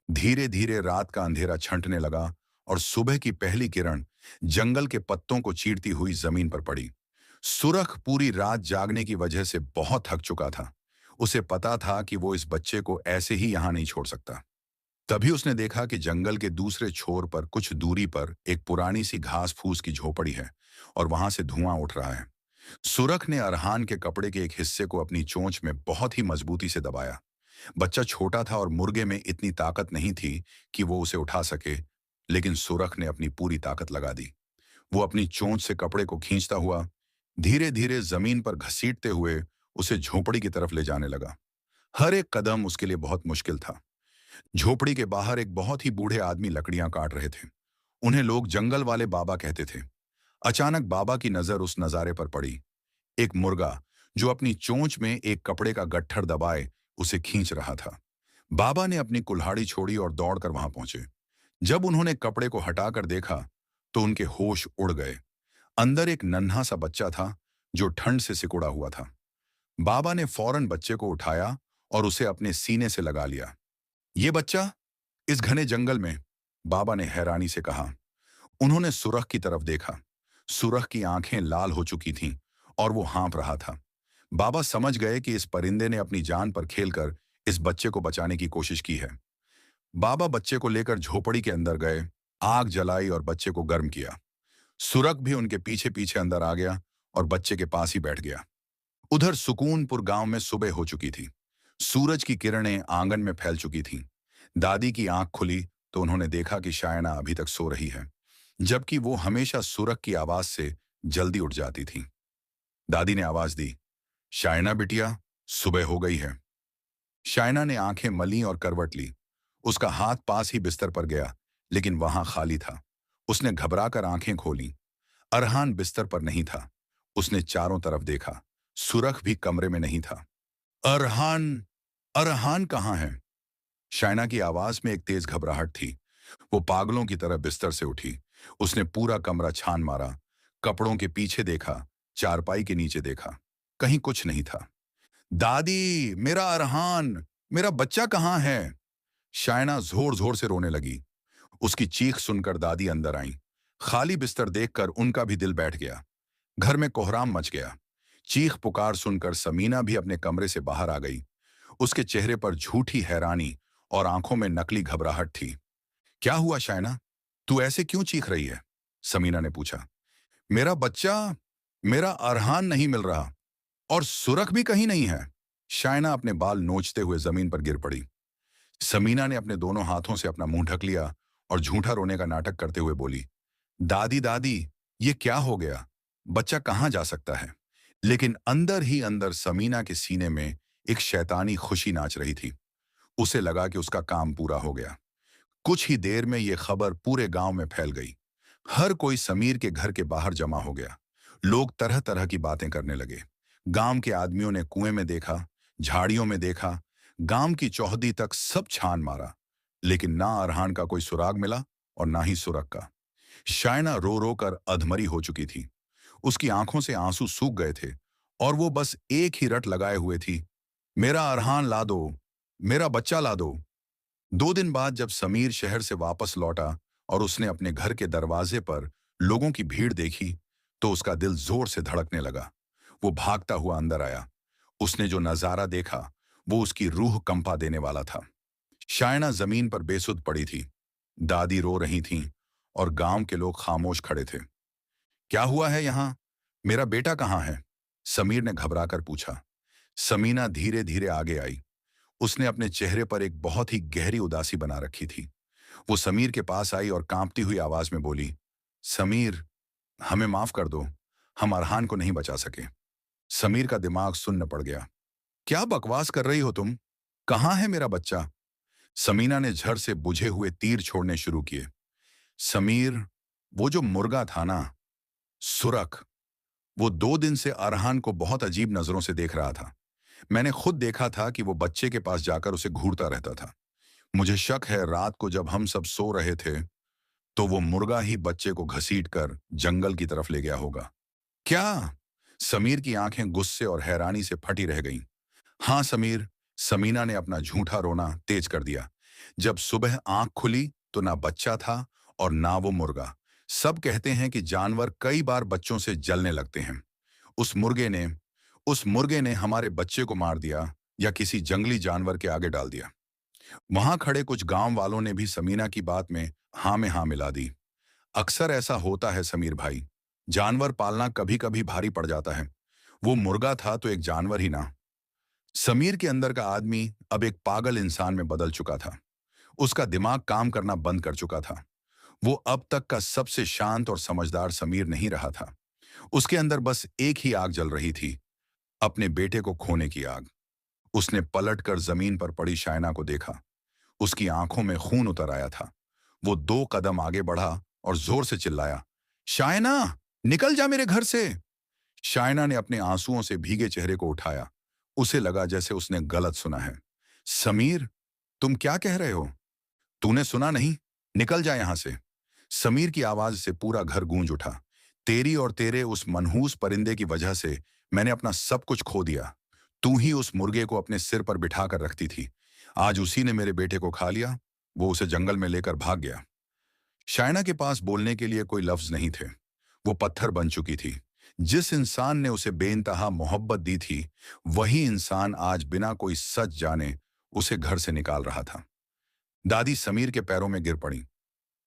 धीरे धीरे रात का अंधेरा छंटने लगा और सुबह की पहली किरण जंगल के पत्तों को चीरती हुई जमीन पर पड़ी। सुरख पूरी रात जागने की वजह से बहुत थक चुका था। उसे पता था कि वो इस बच्चे को ऐसे ही यहां नहीं छोड़ सकता। तभी उसने देखा कि जंगल के दूसरे छोर पर कुछ दूरी पर एक पुरानी सी घास फूस की झोपड़ी है और वहां से धुआं उठ रहा है। सुरख ने अरहान के कपड़े के एक हिस्से को अपनी चोंच में बहुत ही मजबूती से दबाया। बच्चा छोटा था और मुर्गे में इतनी ताकत नहीं थी कि वो उसे उठा सके, लेकिन सुरख ने अपनी पूरी ताकत लगा दी। वो अपनी चोंच से कपड़े को खींचता हुआ धीरे धीरे जमीन पर घसीटते हुए उसे झोपड़ी की तरफ ले जाने लगा। हर एक कदम उसके लिए बहुत मुश्किल था। झोपड़ी के बाहर एक बहुत ही बूढ़े आदमी लकड़ियां काट रहे थे। उन्हें लोग जंगल वाले बाबा कहते थे। अचानक बाबा की नजर उस नजारे पर पड़ी। एक मुर्गा, जो अपनी चोंच में एक कपड़े का गट्ठर दबाए उसे खींच रहा था। बाबा ने अपनी कुल्हाड़ी छोड़ी और दौड़कर वहां पहुंचे। जब उन्होंने कपड़े को हटाकर देखा, तो उनके होश उड़ गए। अंदर एक नन्हा सा बच्चा था, जो ठंड से सिकुड़ा हुआ था। बाबा ने फौरन बच्चे को उठाया और उसे अपने सीने से लगा लिया। ये बच्चा इस घने जंगल में, बाबा ने हैरानी से कहा। उन्होंने सुरख की तरफ देखा। सुरख की आंखें लाल हो चुकी थीं और वो हाँफ रहा था। बाबा समझ गए कि इस परिंदे ने अपनी जान पर खेलकर इस बच्चे को बचाने की कोशिश की है। बाबा बच्चे को लेकर झोपड़ी के अंदर गए, आग जलाई और बच्चे को गर्म किया। सुरख भी उनके पीछे पीछे अंदर आ गया और बच्चे के पास ही बैठ गया। उधर सुकूनपुर गांव में सुबह हो चुकी थी। सूरज की किरणें आंगन में फैल चुकी थीं। दादी की आंख खुली तो उन्होंने देखा कि शायना अभी तक सो रही है, जबकि वो हमेशा सुरख की आवाज से जल्दी उठ जाती थी। दादी ने आवाज दी, शायना बिटिया, सुबह हो गई है। शायना ने आंखें मली और करवट ली। उसका हाथ पास ही बिस्तर पर गया, लेकिन वहां खाली था। उसने घबराकर आंखें खोली। अरहान बिस्तर पर नहीं था। उसने चारों तरफ देखा। सुरख भी कमरे में नहीं था। अरहान, अरहान कहाँ है? शायना की आवाज में एक तेज घबराहट थी। वो पागलों की तरह बिस्तर से उठी। उसने पूरा कमरा छान मारा, कपड़ों के पीछे देखा, चारपाई के नीचे देखा। कहीं कुछ नहीं था। दादी, मेरा अरहान, मेरा बच्चा कहाँ है? शायना जोर जोर से रोने लगी। उसकी चीख सुनकर दादी अंदर आई। खाली बिस्तर देखकर उनका भी दिल बैठ गया। घर में कोहराम मच गया। चीख पुकार सुनकर समीना भी अपने कमरे से बाहर आ गई। उसके चेहरे पर झूठी हैरानी और आंखों में नकली घबराहट थी। क्या हुआ शायना? तू ऐसे क्यों चीख रही है? समीना ने पूछा। मेरा बच्चा, मेरा अरहान नहीं मिल रहा और सुरख भी कहीं नहीं है। शायना अपने बाल नोचते हुए जमीन पर गिर पड़ी। समीना ने अपने दोनों हाथों से अपना मुंह ढक लिया और झूठा रोने का नाटक करते हुए बोली, दादी दादी, ये क्या हो गया? बच्चा कहाँ जा सकता है? लेकिन अंदर ही अंदर समीना के सीने में एक शैतानी खुशी नाच रही थी। उसे लगा कि उसका काम पूरा हो गया। कुछ ही देर में यह खबर पूरे गांव में फैल गई। हर कोई समीर के घर के बाहर जमा हो गया। लोग तरह तरह की बातें करने लगे। गांव के आदमियों ने कुएं में देखा, झाड़ियों में देखा, गांव की चौहदी तक सब छान मारा, लेकिन ना अरहान का कोई सुराग मिला और ना ही सुरख का। शायना रो रो कर अधमरी हो चुकी थी। उसकी आंखों से आंसू सूख गए थे और वो बस एक ही रट लगाए हुए थी, मेरा अरहान ला दो, मेरा बच्चा ला दो। 2 दिन बाद जब समीर शहर से वापस लौटा और उसने अपने घर के दरवाजे पर लोगों की भीड़ देखी, तो उसका दिल जोर से धड़कने लगा। वो भागता हुआ अंदर आया। उसने जो नजारा देखा, वो उसकी रूह कंपा देने वाला था। शायना जमीन पर बेसुध पड़ी थी। दादी रो रही थीं और गांव के लोग खामोश खड़े थे। क्या हुआ है यहाँ? मेरा बेटा कहाँ है? समीर ने घबराकर पूछा। समीना धीरे धीरे आगे आई। उसने अपने चेहरे पर एक बहुत ही गहरी उदासी बना रखी थी। वो समीर के पास आई और कांपती हुई आवाज में बोली, समीर, हमें माफ कर दो, हम अरहान को नहीं बचा सके। समीर का दिमाग सुन्न पड़ गया। क्या बकवास कर रही हो तुम? कहाँ है मेरा बच्चा? समीना ने झर से बुझे हुए तीर छोड़ने शुरू किए। समीर, वो जो मुर्गा था ना, सुरख, वो 2 दिन से अरहान को बहुत अजीब नजरों से देख रहा था। मैंने खुद देखा था कि वो बच्चे के पास जाकर उसे घूरता रहता था। मुझे शक है रात को जब हम सब सो रहे थे तो वो मुर्गा ही बच्चे को घसीट कर जंगल की तरफ ले गया होगा। क्या? समीर की आंखें गुस्से और हैरानी से फटी रह गईं। हाँ समीर, समीना ने अपना झूठा रोना तेज कर दिया। जब सुबह आंख खुली तो ना बच्चा था और ना वो मुर्गा। सब कहते हैं कि जानवर कई बार बच्चों से जलने लगते हैं। उस मुर्गे ने उस मुर्गे ने हमारे बच्चे को मार दिया या किसी जंगली जानवर के आगे डाल दिया। वहां खड़े कुछ गांव वालों ने भी समीना की बात में हाँ मिला दी। अक्सर ऐसा होता है समीर भाई, जानवर पालना कभी कभी भारी पड़ जाता है। वो मुर्गा था तो एक जानवर ही ना। समीर के अंदर का आदमी अब एक पागल इंसान में बदल चुका था। उसका दिमाग काम करना बंद कर चुका था। वो अब तक का सबसे शांत और समझदार समीर नहीं रहा था। उसके अंदर बस एक ही आग जल रही थी, अपने बेटे को खोने की आग। उसने पलटकर जमीन पर पड़ी शायना को देखा। उसकी आंखों में खून उतर आया था। वो 2 कदम आगे बढ़ा और जोर से चिल्लाया, शायना, निकल जा मेरे घर से। शायना ने अपने आंसुओं से भीगे चेहरे को उठाया। उसे लगा जैसे उसने गलत सुना है। समीर, तुम क्या कह रहे हो? तूने सुना नहीं? निकल जा यहां से। समीर की आवाज से पूरा घर गूंज उठा। तेरी और तेरे उस मनहूस परिंदे की वजह से मैंने अपना सब कुछ खो दिया। तू ही उस मुर्गे को अपने सिर पर बिठा कर रखती थी। आज उसी ने मेरे बेटे को खा लिया। वो उसे जंगल में लेकर भाग गया। शायना के पास बोलने के लिए कोई लफ्ज नहीं थे। वो पत्थर बन चुकी थी। जिस इंसान ने उसे बेइंतहा मोहब्बत दी थी, वही इंसान आज बिना कोई सच जाने उसे घर से निकाल रहा था। दादी समीर के पैरों में गिर पड़ी।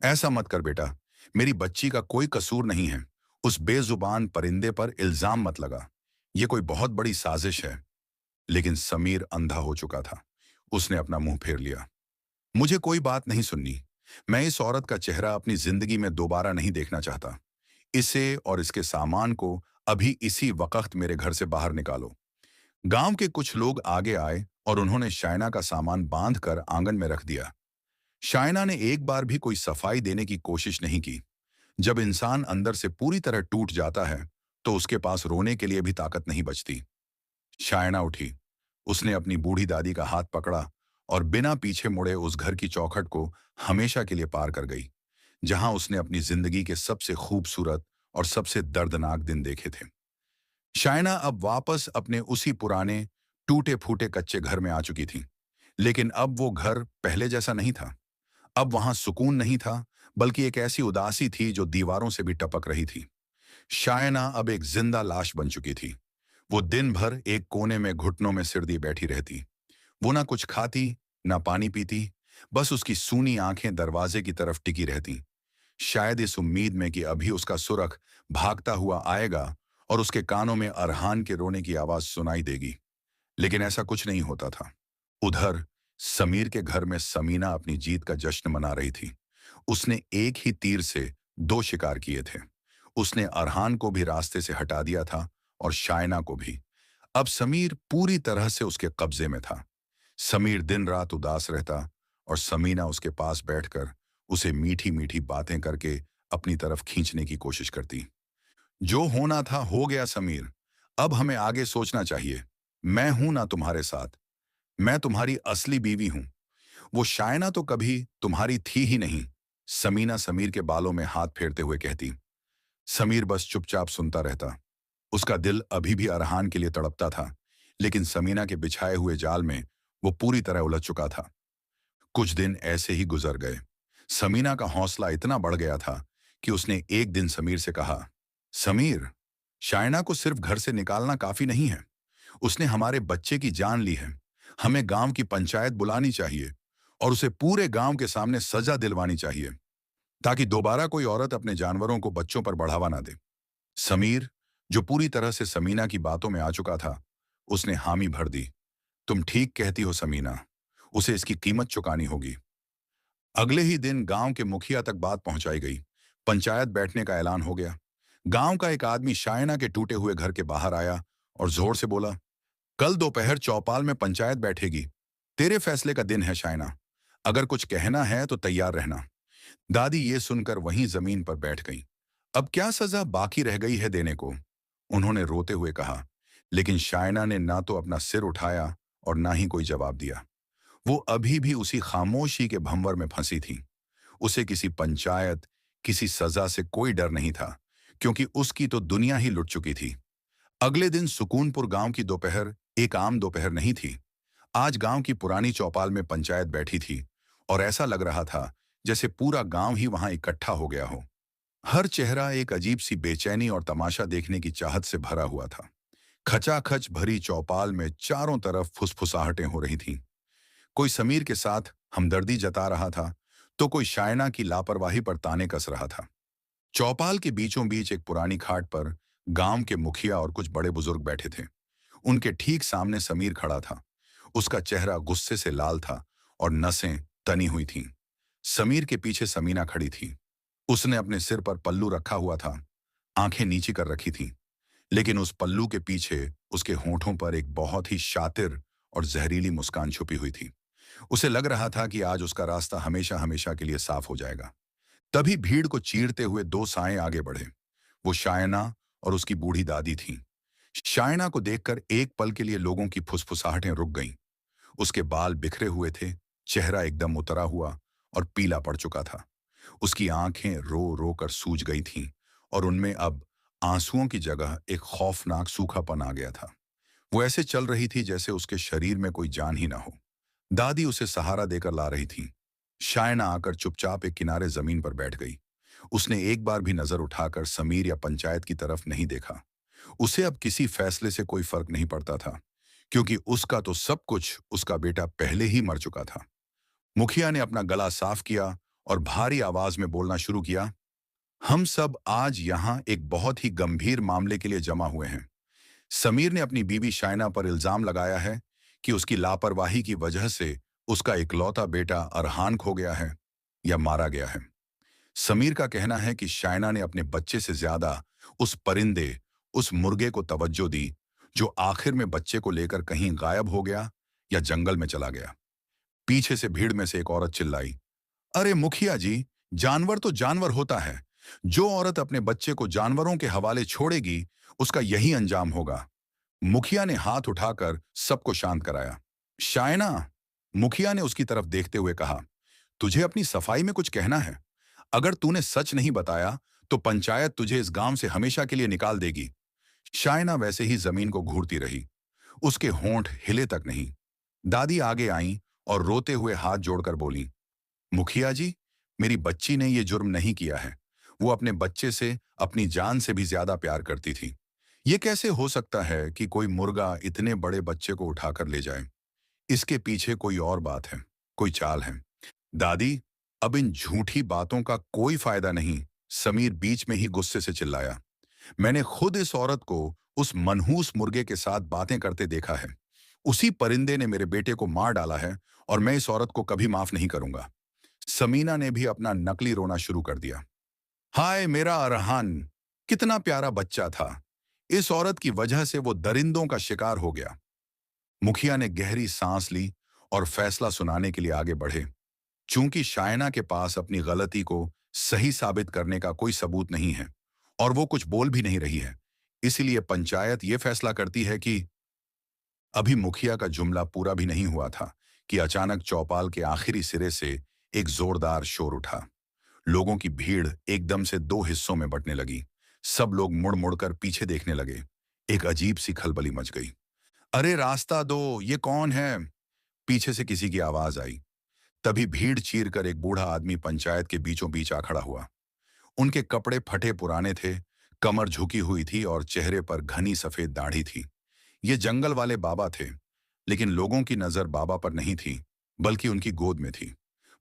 ऐसा मत कर बेटा, मेरी बच्ची का कोई कसूर नहीं है। उस बेजुबान परिंदे पर इल्जाम मत लगा। ये कोई बहुत बड़ी साजिश है। लेकिन समीर अंधा हो चुका था। उसने अपना मुंह फेर लिया। मुझे कोई बात नहीं सुननी। मैं इस औरत का चेहरा अपनी जिंदगी में दोबारा नहीं देखना चाहता। इसे और इसके सामान को अभी इसी वक्त मेरे घर से बाहर निकालो। गांव के कुछ लोग आगे आए और उन्होंने शायना का सामान बांधकर आंगन में रख दिया। शायना ने एक बार भी कोई सफाई देने की कोशिश नहीं की। जब इंसान अंदर से पूरी तरह टूट जाता है तो उसके पास रोने के लिए भी ताकत नहीं बचती। शायना उठी। उसने अपनी बूढ़ी दादी का हाथ पकड़ा और बिना पीछे मुड़े उस घर की चौखट को हमेशा के लिए पार कर गई, जहां उसने अपनी जिंदगी के सबसे खूबसूरत और सबसे दर्दनाक दिन देखे थे। शायना अब वापस अपने उसी पुराने टूटे फूटे कच्चे घर में आ चुकी थी। लेकिन अब वो घर पहले जैसा नहीं था। अब वहां सुकून नहीं था, बल्कि एक ऐसी उदासी थी जो दीवारों से भी टपक रही थी। शायना अब एक जिंदा लाश बन चुकी थी। वो दिन भर एक कोने में घुटनों में सिर दिए बैठी रहती। वो ना कुछ खाती, ना पानी पीती। बस उसकी सूनी आंखें दरवाजे की तरफ टिकी रहती, शायद इस उम्मीद में कि अभी उसका सुरख भागता हुआ आएगा और उसके कानों में अरहान के रोने की आवाज सुनाई देगी। लेकिन ऐसा कुछ नहीं होता था। उधर समीर के घर में समीना अपनी जीत का जश्न मना रही थी। उसने एक ही तीर से 2 शिकार किए थे। उसने अरहान को भी रास्ते से हटा दिया था और शायना को भी। अब समीर पूरी तरह से उसके कब्जे में था। समीर दिन रात उदास रहता और समीना उसके पास बैठकर उसे मीठी मीठी बातें करके अपनी तरफ खींचने की कोशिश करती। जो होना था हो गया समीर। अब हमें आगे सोचना चाहिए। मैं हूं ना तुम्हारे साथ। मैं तुम्हारी असली बीवी हूं। वो शायना तो कभी तुम्हारी थी ही नहीं। समीना समीर के बालों में हाथ फेरते हुए कहती। समीर बस चुपचाप सुनता रहता। उसका दिल अभी भी अरहान के लिए तड़पता था, लेकिन समीना के बिछाए हुए जाल में वो पूरी तरह उलझ चुका था। कुछ दिन ऐसे ही गुजर गए। समीना का हौसला इतना बढ़ गया था कि उसने एक दिन समीर से कहा, समीर, शायना को सिर्फ घर से निकालना काफी नहीं है। उसने हमारे बच्चे की जान ली है। हमें गांव की पंचायत बुलानी चाहिए और उसे पूरे गांव के सामने सजा दिलवानी चाहिए। ताकि दोबारा कोई औरत अपने जानवरों को बच्चों पर बढ़ावा ना दे। समीर, जो पूरी तरह से समीना की बातों में आ चुका था, उसने हामी भर दी। तुम ठीक कहती हो समीना, उसे इसकी कीमत चुकानी होगी। अगले ही दिन गांव के मुखिया तक बात पहुंचाई गई। पंचायत बैठने का ऐलान हो गया। गांव का एक आदमी शायना के टूटे हुए घर के बाहर आया और जोर से बोला, कल दोपहर चौपाल में पंचायत बैठेगी। तेरे फैसले का दिन है शायना। अगर कुछ कहना है तो तैयार रहना। दादी ये सुनकर वहीं जमीन पर बैठ गईं। अब क्या सजा बाकी रह गई है देने को? उन्होंने रोते हुए कहा। लेकिन शायना ने ना तो अपना सिर उठाया और ना ही कोई जवाब दिया। वो अभी भी उसी खामोशी के भंवर में फंसी थी। उसे किसी पंचायत, किसी सजा से कोई डर नहीं था, क्योंकि उसकी तो दुनिया ही लुट चुकी थी। अगले दिन सुकूनपुर गांव की दोपहर एक आम दोपहर नहीं थी। आज गांव की पुरानी चौपाल में पंचायत बैठी थी और ऐसा लग रहा था जैसे पूरा गांव ही वहां इकट्ठा हो गया हो। हर चेहरा एक अजीब सी बेचैनी और तमाशा देखने की चाहत से भरा हुआ था। खचाखच भरी चौपाल में चारों तरफ फुसफुसाहटें हो रही थीं। कोई समीर के साथ हमदर्दी जता रहा था, तो कोई शायना की लापरवाही पर ताने कस रहा था। चौपाल के बीचों बीच एक पुरानी खाट पर गांव के मुखिया और कुछ बड़े बुजुर्ग बैठे थे। उनके ठीक सामने समीर खड़ा था। उसका चेहरा गुस्से से लाल था और नसें तनी हुई थीं। समीर के पीछे समीना खड़ी थी। उसने अपने सिर पर पल्लू रखा हुआ था, आंखें नीची कर रखी थीं, लेकिन उस पल्लू के पीछे उसके होंठों पर एक बहुत ही शातिर और जहरीली मुस्कान छुपी हुई थी। उसे लग रहा था कि आज उसका रास्ता हमेशा हमेशा के लिए साफ हो जाएगा। तभी भीड़ को चीरते हुए दो साएं आगे बढ़े। वो शायना और उसकी बूढ़ी दादी थीं। शायना को देखकर एक पल के लिए लोगों की फुसफुसाहटें रुक गईं। उसके बाल बिखरे हुए थे, चेहरा एकदम उतरा हुआ और पीला पड़ चुका था। उसकी आंखें रो रो कर सूज गई थीं और उनमें अब आंसुओं की जगह एक खौफनाक सूखापन आ गया था। वो ऐसे चल रही थी जैसे उसके शरीर में कोई जान ही ना हो। दादी उसे सहारा देकर ला रही थी। शायना आकर चुपचाप एक किनारे जमीन पर बैठ गई। उसने एक बार भी नजर उठाकर समीर या पंचायत की तरफ नहीं देखा। उसे अब किसी फैसले से कोई फर्क नहीं पड़ता था, क्योंकि उसका तो सब कुछ उसका बेटा पहले ही मर चुका था। मुखिया ने अपना गला साफ किया और भारी आवाज में बोलना शुरू किया, हम सब आज यहाँ एक बहुत ही गंभीर मामले के लिए जमा हुए हैं। समीर ने अपनी बीवी शायना पर इल्जाम लगाया है कि उसकी लापरवाही की वजह से उसका इकलौता बेटा अरहान खो गया है या मारा गया है। समीर का कहना है कि शायना ने अपने बच्चे से ज्यादा उस परिंदे, उस मुर्गे को तवज्जो दी, जो आखिर में बच्चे को लेकर कहीं गायब हो गया या जंगल में चला गया। पीछे से भीड़ में से एक औरत चिल्लाई, अरे मुखिया जी, जानवर तो जानवर होता है। जो औरत अपने बच्चे को जानवरों के हवाले छोड़ेगी, उसका यही अंजाम होगा। मुखिया ने हाथ उठाकर सबको शांत कराया। शायना, मुखिया ने उसकी तरफ देखते हुए कहा, तुझे अपनी सफाई में कुछ कहना है? अगर तूने सच नहीं बताया तो पंचायत तुझे इस गांव से हमेशा के लिए निकाल देगी। शायना वैसे ही जमीन को घूरती रही। उसके होंठ हिले तक नहीं। दादी आगे आईं और रोते हुए हाथ जोड़कर बोली, मुखिया जी, मेरी बच्ची ने ये जुर्म नहीं किया है। वो अपने बच्चे से अपनी जान से भी ज्यादा प्यार करती थी। ये कैसे हो सकता है कि कोई मुर्गा इतने बड़े बच्चे को उठाकर ले जाए? इसके पीछे कोई और बात है, कोई चाल है। दादी, अब इन झूठी बातों का कोई फायदा नहीं। समीर बीच में ही गुस्से से चिल्लाया। मैंने खुद इस औरत को उस मनहूस मुर्गे के साथ बातें करते देखा है। उसी परिंदे ने मेरे बेटे को मार डाला है और मैं इस औरत को कभी माफ नहीं करूंगा। समीना ने भी अपना नकली रोना शुरू कर दिया। हाय मेरा अरहान, कितना प्यारा बच्चा था। इस औरत की वजह से वो दरिंदों का शिकार हो गया। मुखिया ने गहरी सांस ली और फैसला सुनाने के लिए आगे बढ़े। चूंकि शायना के पास अपनी गलती को सही साबित करने का कोई सबूत नहीं है और वो कुछ बोल भी नहीं रही है, इसलिए पंचायत ये फैसला करती है कि अभी मुखिया का जुमला पूरा भी नहीं हुआ था कि अचानक चौपाल के आखिरी सिरे से एक जोरदार शोर उठा। लोगों की भीड़ एकदम से दो हिस्सों में बंटने लगी। सब लोग मुड़ मुड़कर पीछे देखने लगे। एक अजीब सी खलबली मच गई। अरे रास्ता दो, ये कौन है? पीछे से किसी की आवाज आई। तभी भीड़ चीरकर एक बूढ़ा आदमी पंचायत के बीचों बीच आ खड़ा हुआ। उनके कपड़े फटे पुराने थे, कमर झुकी हुई थी और चेहरे पर घनी सफेद दाढ़ी थी। ये जंगल वाले बाबा थे, लेकिन लोगों की नजर बाबा पर नहीं थी, बल्कि उनकी गोद में थी।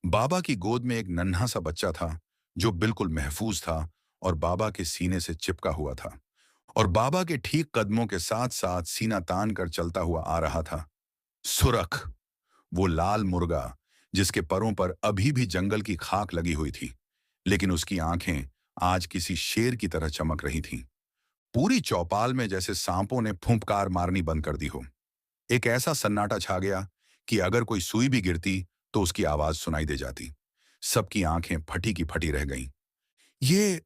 बाबा की गोद में एक नन्हा सा बच्चा था, जो बिल्कुल महफूज था और बाबा के सीने से चिपका हुआ था और बाबा के ठीक कदमों के साथ साथ सीना तान कर चलता हुआ आ रहा था। सुरख, वो लाल मुर्गा जिसके परों पर अभी भी जंगल की खाक लगी हुई थी, लेकिन उसकी आंखें आज किसी शेर की तरह चमक रही थीं। पूरी चौपाल में जैसे सांपों ने फुंफकार मारनी बंद कर दी हो। एक ऐसा सन्नाटा छा गया कि अगर कोई सुई भी गिरती तो उसकी आवाज सुनाई दे जाती। सबकी आंखें फटी की फटी रह गईं। ये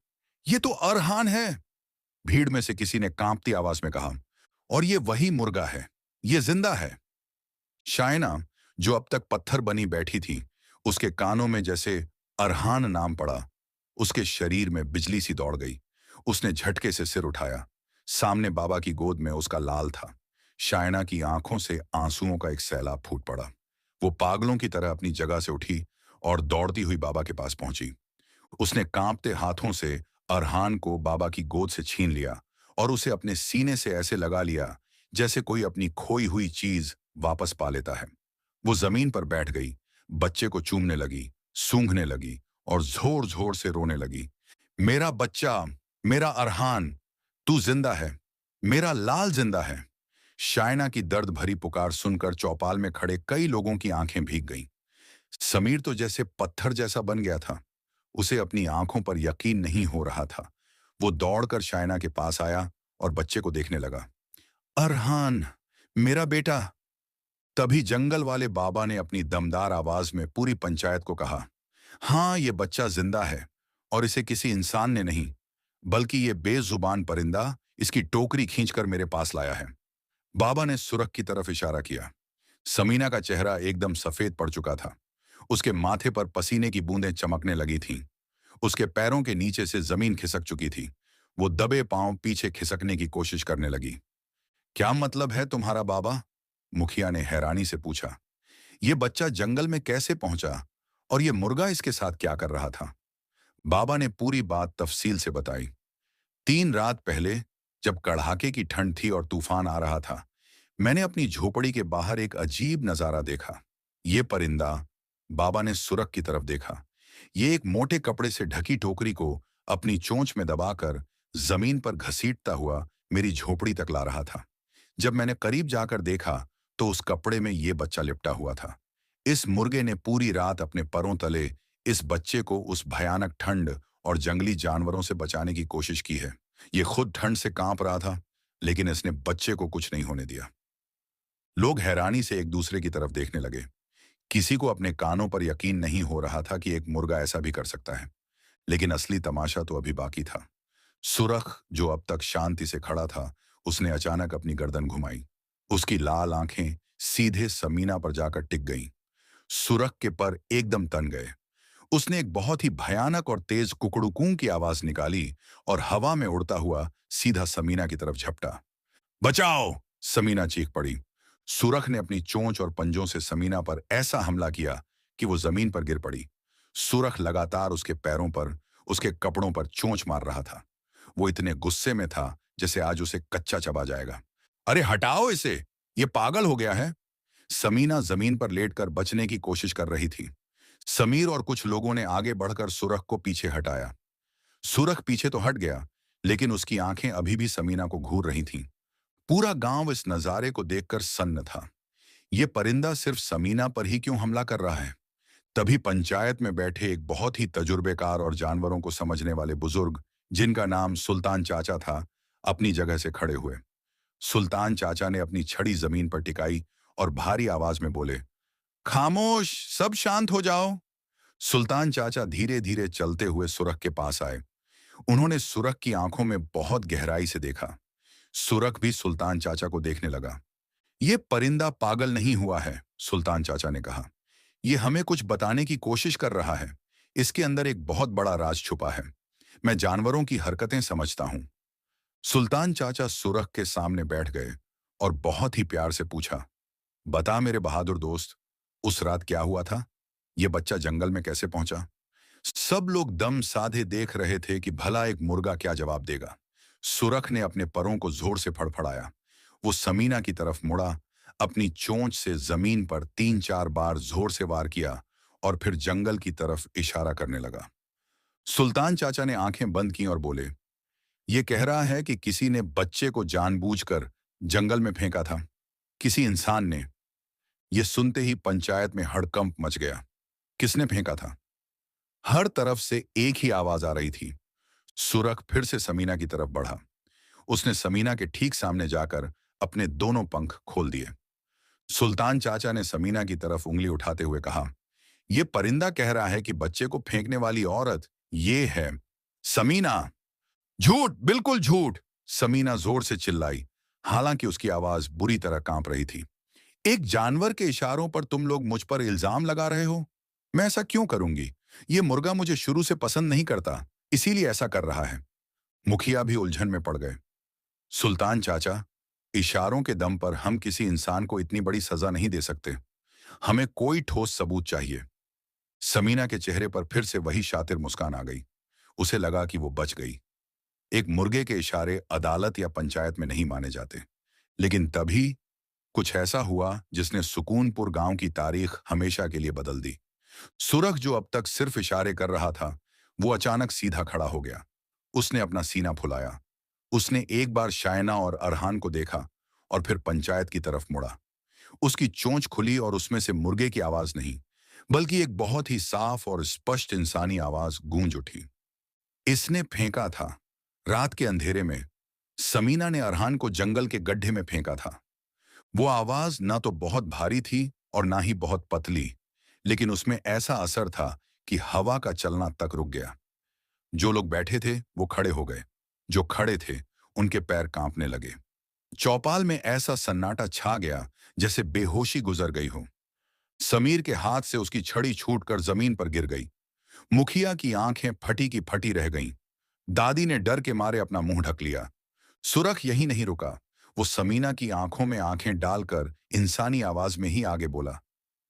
ये तो अरहान है, भीड़ में से किसी ने कांपती आवाज में कहा। और ये वही मुर्गा है, ये जिंदा है। शायना, जो अब तक पत्थर बनी बैठी थी, उसके कानों में जैसे अरहान नाम पड़ा। उसके शरीर में बिजली सी दौड़ गई। उसने झटके से सिर उठाया। सामने बाबा की गोद में उसका लाल था। शायना की आंखों से आंसुओं का एक सैलाब फूट पड़ा। वो पागलों की तरह अपनी जगह से उठी और दौड़ती हुई बाबा के पास पहुंची। उसने कांपते हाथों से अरहान को बाबा की गोद से छीन लिया और उसे अपने सीने से ऐसे लगा लिया जैसे कोई अपनी खोई हुई चीज वापस पा लेता है। वो जमीन पर बैठ गई, बच्चे को चूमने लगी, सूंघने लगी और जोर जोर से रोने लगी। मेरा बच्चा, मेरा अरहान, तू जिंदा है, मेरा लाल जिंदा है। शायना की दर्द भरी पुकार सुनकर चौपाल में खड़े कई लोगों की आंखें भीग गईं। समीर तो जैसे पत्थर जैसा बन गया था। उसे अपनी आंखों पर यकीन नहीं हो रहा था। वो दौड़कर शायना के पास आया और बच्चे को देखने लगा। अरहान, मेरा बेटा। तभी जंगल वाले बाबा ने अपनी दमदार आवाज में पूरी पंचायत को कहा, हाँ, ये बच्चा जिंदा है और इसे किसी इंसान ने नहीं, बल्कि ये बेजुबान परिंदा इसकी टोकरी खींचकर मेरे पास लाया है। बाबा ने सुरख की तरफ इशारा किया। समीना का चेहरा एकदम सफेद पड़ चुका था। उसके माथे पर पसीने की बूंदें चमकने लगी थीं। उसके पैरों के नीचे से जमीन खिसक चुकी थी। वो दबे पांव पीछे खिसकने की कोशिश करने लगी। क्या मतलब है तुम्हारा बाबा? मुखिया ने हैरानी से पूछा। ये बच्चा जंगल में कैसे पहुंचा और ये मुर्गा इसके साथ क्या कर रहा था? बाबा ने पूरी बात तफसील से बताई। 3 रात पहले, जब कड़ाके की ठंड थी और तूफान आ रहा था, मैंने अपनी झोपड़ी के बाहर एक अजीब नजारा देखा। ये परिंदा, बाबा ने सुरख की तरफ देखा, ये एक मोटे कपड़े से ढकी टोकरी को अपनी चोंच में दबाकर जमीन पर घसीटता हुआ मेरी झोपड़ी तक ला रहा था। जब मैंने करीब जाकर देखा तो उस कपड़े में ये बच्चा लिपटा हुआ था। इस मुर्गे ने पूरी रात अपने परों तले इस बच्चे को उस भयानक ठंड और जंगली जानवरों से बचाने की कोशिश की है। ये खुद ठंड से कांप रहा था, लेकिन इसने बच्चे को कुछ नहीं होने दिया। लोग हैरानी से एक दूसरे की तरफ देखने लगे। किसी को अपने कानों पर यकीन नहीं हो रहा था कि एक मुर्गा ऐसा भी कर सकता है। लेकिन असली तमाशा तो अभी बाकी था। सुरख, जो अब तक शांति से खड़ा था, उसने अचानक अपनी गर्दन घुमाई। उसकी लाल आंखें सीधे समीना पर जाकर टिक गईं। सुरख के पर एकदम तन गए। उसने एक बहुत ही भयानक और तेज कुकड़ुकू की आवाज निकाली और हवा में उड़ता हुआ सीधा समीना की तरफ झपटा। बचाओ! समीना चीख पड़ी। सुरख ने अपनी चोंच और पंजों से समीना पर ऐसा हमला किया कि वो जमीन पर गिर पड़ी। सुरख लगातार उसके पैरों पर, उसके कपड़ों पर चोंच मार रहा था। वो इतने गुस्से में था जैसे आज उसे कच्चा चबा जाएगा। अरे हटाओ इसे, ये पागल हो गया है। समीना जमीन पर लेटकर बचने की कोशिश कर रही थी। समीर और कुछ लोगों ने आगे बढ़कर सुरख को पीछे हटाया। सुरख पीछे तो हट गया, लेकिन उसकी आंखें अभी भी समीना को घूर रही थीं। पूरा गांव इस नजारे को देखकर सन्न था। ये परिंदा सिर्फ समीना पर ही क्यों हमला कर रहा है? तभी पंचायत में बैठे एक बहुत ही तजुर्बेकार और जानवरों को समझने वाले बुजुर्ग, जिनका नाम सुल्तान चाचा था, अपनी जगह से खड़े हुए। सुल्तान चाचा ने अपनी छड़ी जमीन पर टिकाई और भारी आवाज में बोले, खामोश, सब शांत हो जाओ। सुल्तान चाचा धीरे धीरे चलते हुए सुरख के पास आए। उन्होंने सुरख की आंखों में बहुत गहराई से देखा। सुरख भी सुल्तान चाचा को देखने लगा। ये परिंदा पागल नहीं हुआ है, सुल्तान चाचा ने कहा। ये हमें कुछ बताने की कोशिश कर रहा है। इसके अंदर एक बहुत बड़ा राज छुपा है। मैं जानवरों की हरकतें समझता हूं। सुल्तान चाचा सुरख के सामने बैठ गए और बहुत ही प्यार से पूछा, बता मेरे बहादुर दोस्त, उस रात क्या हुआ था? ये बच्चा जंगल में कैसे पहुंचा? सब लोग दम साधे देख रहे थे कि भला एक मुर्गा क्या जवाब देगा। सुरख ने अपने परों को जोर से फड़फड़ाया। वो समीना की तरफ मुड़ा, अपनी चोंच से जमीन पर 3-4 बार जोर से वार किया और फिर जंगल की तरफ इशारा करने लगा। सुल्तान चाचा ने आंखें बंद की और बोले, ये कह रहा है कि किसी ने बच्चे को जानबूझकर जंगल में फेंका था, किसी इंसान ने। ये सुनते ही पंचायत में हड़कंप मच गया। किसने फेंका था? हर तरफ से एक ही आवाज आ रही थी। सुरख फिर से समीना की तरफ बढ़ा। उसने समीना के ठीक सामने जाकर अपने दोनों पंख खोल दिए। सुल्तान चाचा ने समीना की तरफ उंगली उठाते हुए कहा, यह परिंदा कह रहा है कि बच्चे को फेंकने वाली औरत ये है समीना। झूठ, बिल्कुल झूठ! समीना जोर से चिल्लाई, हालांकि उसकी आवाज बुरी तरह कांप रही थी। एक जानवर के इशारों पर तुम लोग मुझ पर इल्जाम लगा रहे हो? मैं ऐसा क्यों करूंगी? ये मुर्गा मुझे शुरू से पसंद नहीं करता, इसीलिए ऐसा कर रहा है। मुखिया भी उलझन में पड़ गए। सुल्तान चाचा, इशारों के दम पर हम किसी इंसान को इतनी बड़ी सजा नहीं दे सकते। हमें कोई ठोस सबूत चाहिए। समीना के चेहरे पर फिर से वही शातिर मुस्कान आ गई। उसे लगा कि वो बच गई। एक मुर्गे के इशारे अदालत या पंचायत में नहीं माने जाते। लेकिन तभी कुछ ऐसा हुआ जिसने सुकूनपुर गांव की तारीख हमेशा के लिए बदल दी। सुरख, जो अब तक सिर्फ इशारे कर रहा था, वो अचानक सीधा खड़ा हो गया। उसने अपना सीना फुलाया। उसने एक बार शायना और अरहान को देखा और फिर पंचायत की तरफ मुड़ा। उसकी चोंच खुली और उसमें से मुर्गे की आवाज नहीं, बल्कि एक बहुत ही साफ और स्पष्ट इंसानी आवाज गूंज उठी। इसने फेंका था, रात के अंधेरे में समीना ने अरहान को जंगल के गड्ढे में फेंका था। वो आवाज ना तो बहुत भारी थी और ना ही बहुत पतली, लेकिन उसमें ऐसा असर था कि हवा का चलना तक रुक गया। जो लोग बैठे थे वो खड़े हो गए, जो खड़े थे उनके पैर कांपने लगे। चौपाल में ऐसा सन्नाटा छा गया जैसे बेहोशी गुजर गई हो। समीर के हाथ से उसकी छड़ी छूटकर जमीन पर गिर गई। मुखिया की आंखें फटी की फटी रह गईं। दादी ने डर के मारे अपना मुंह ढक लिया। सुरख यही नहीं रुका। वो समीना की आंखों में आंखें डालकर इंसानी आवाज में ही आगे बोला,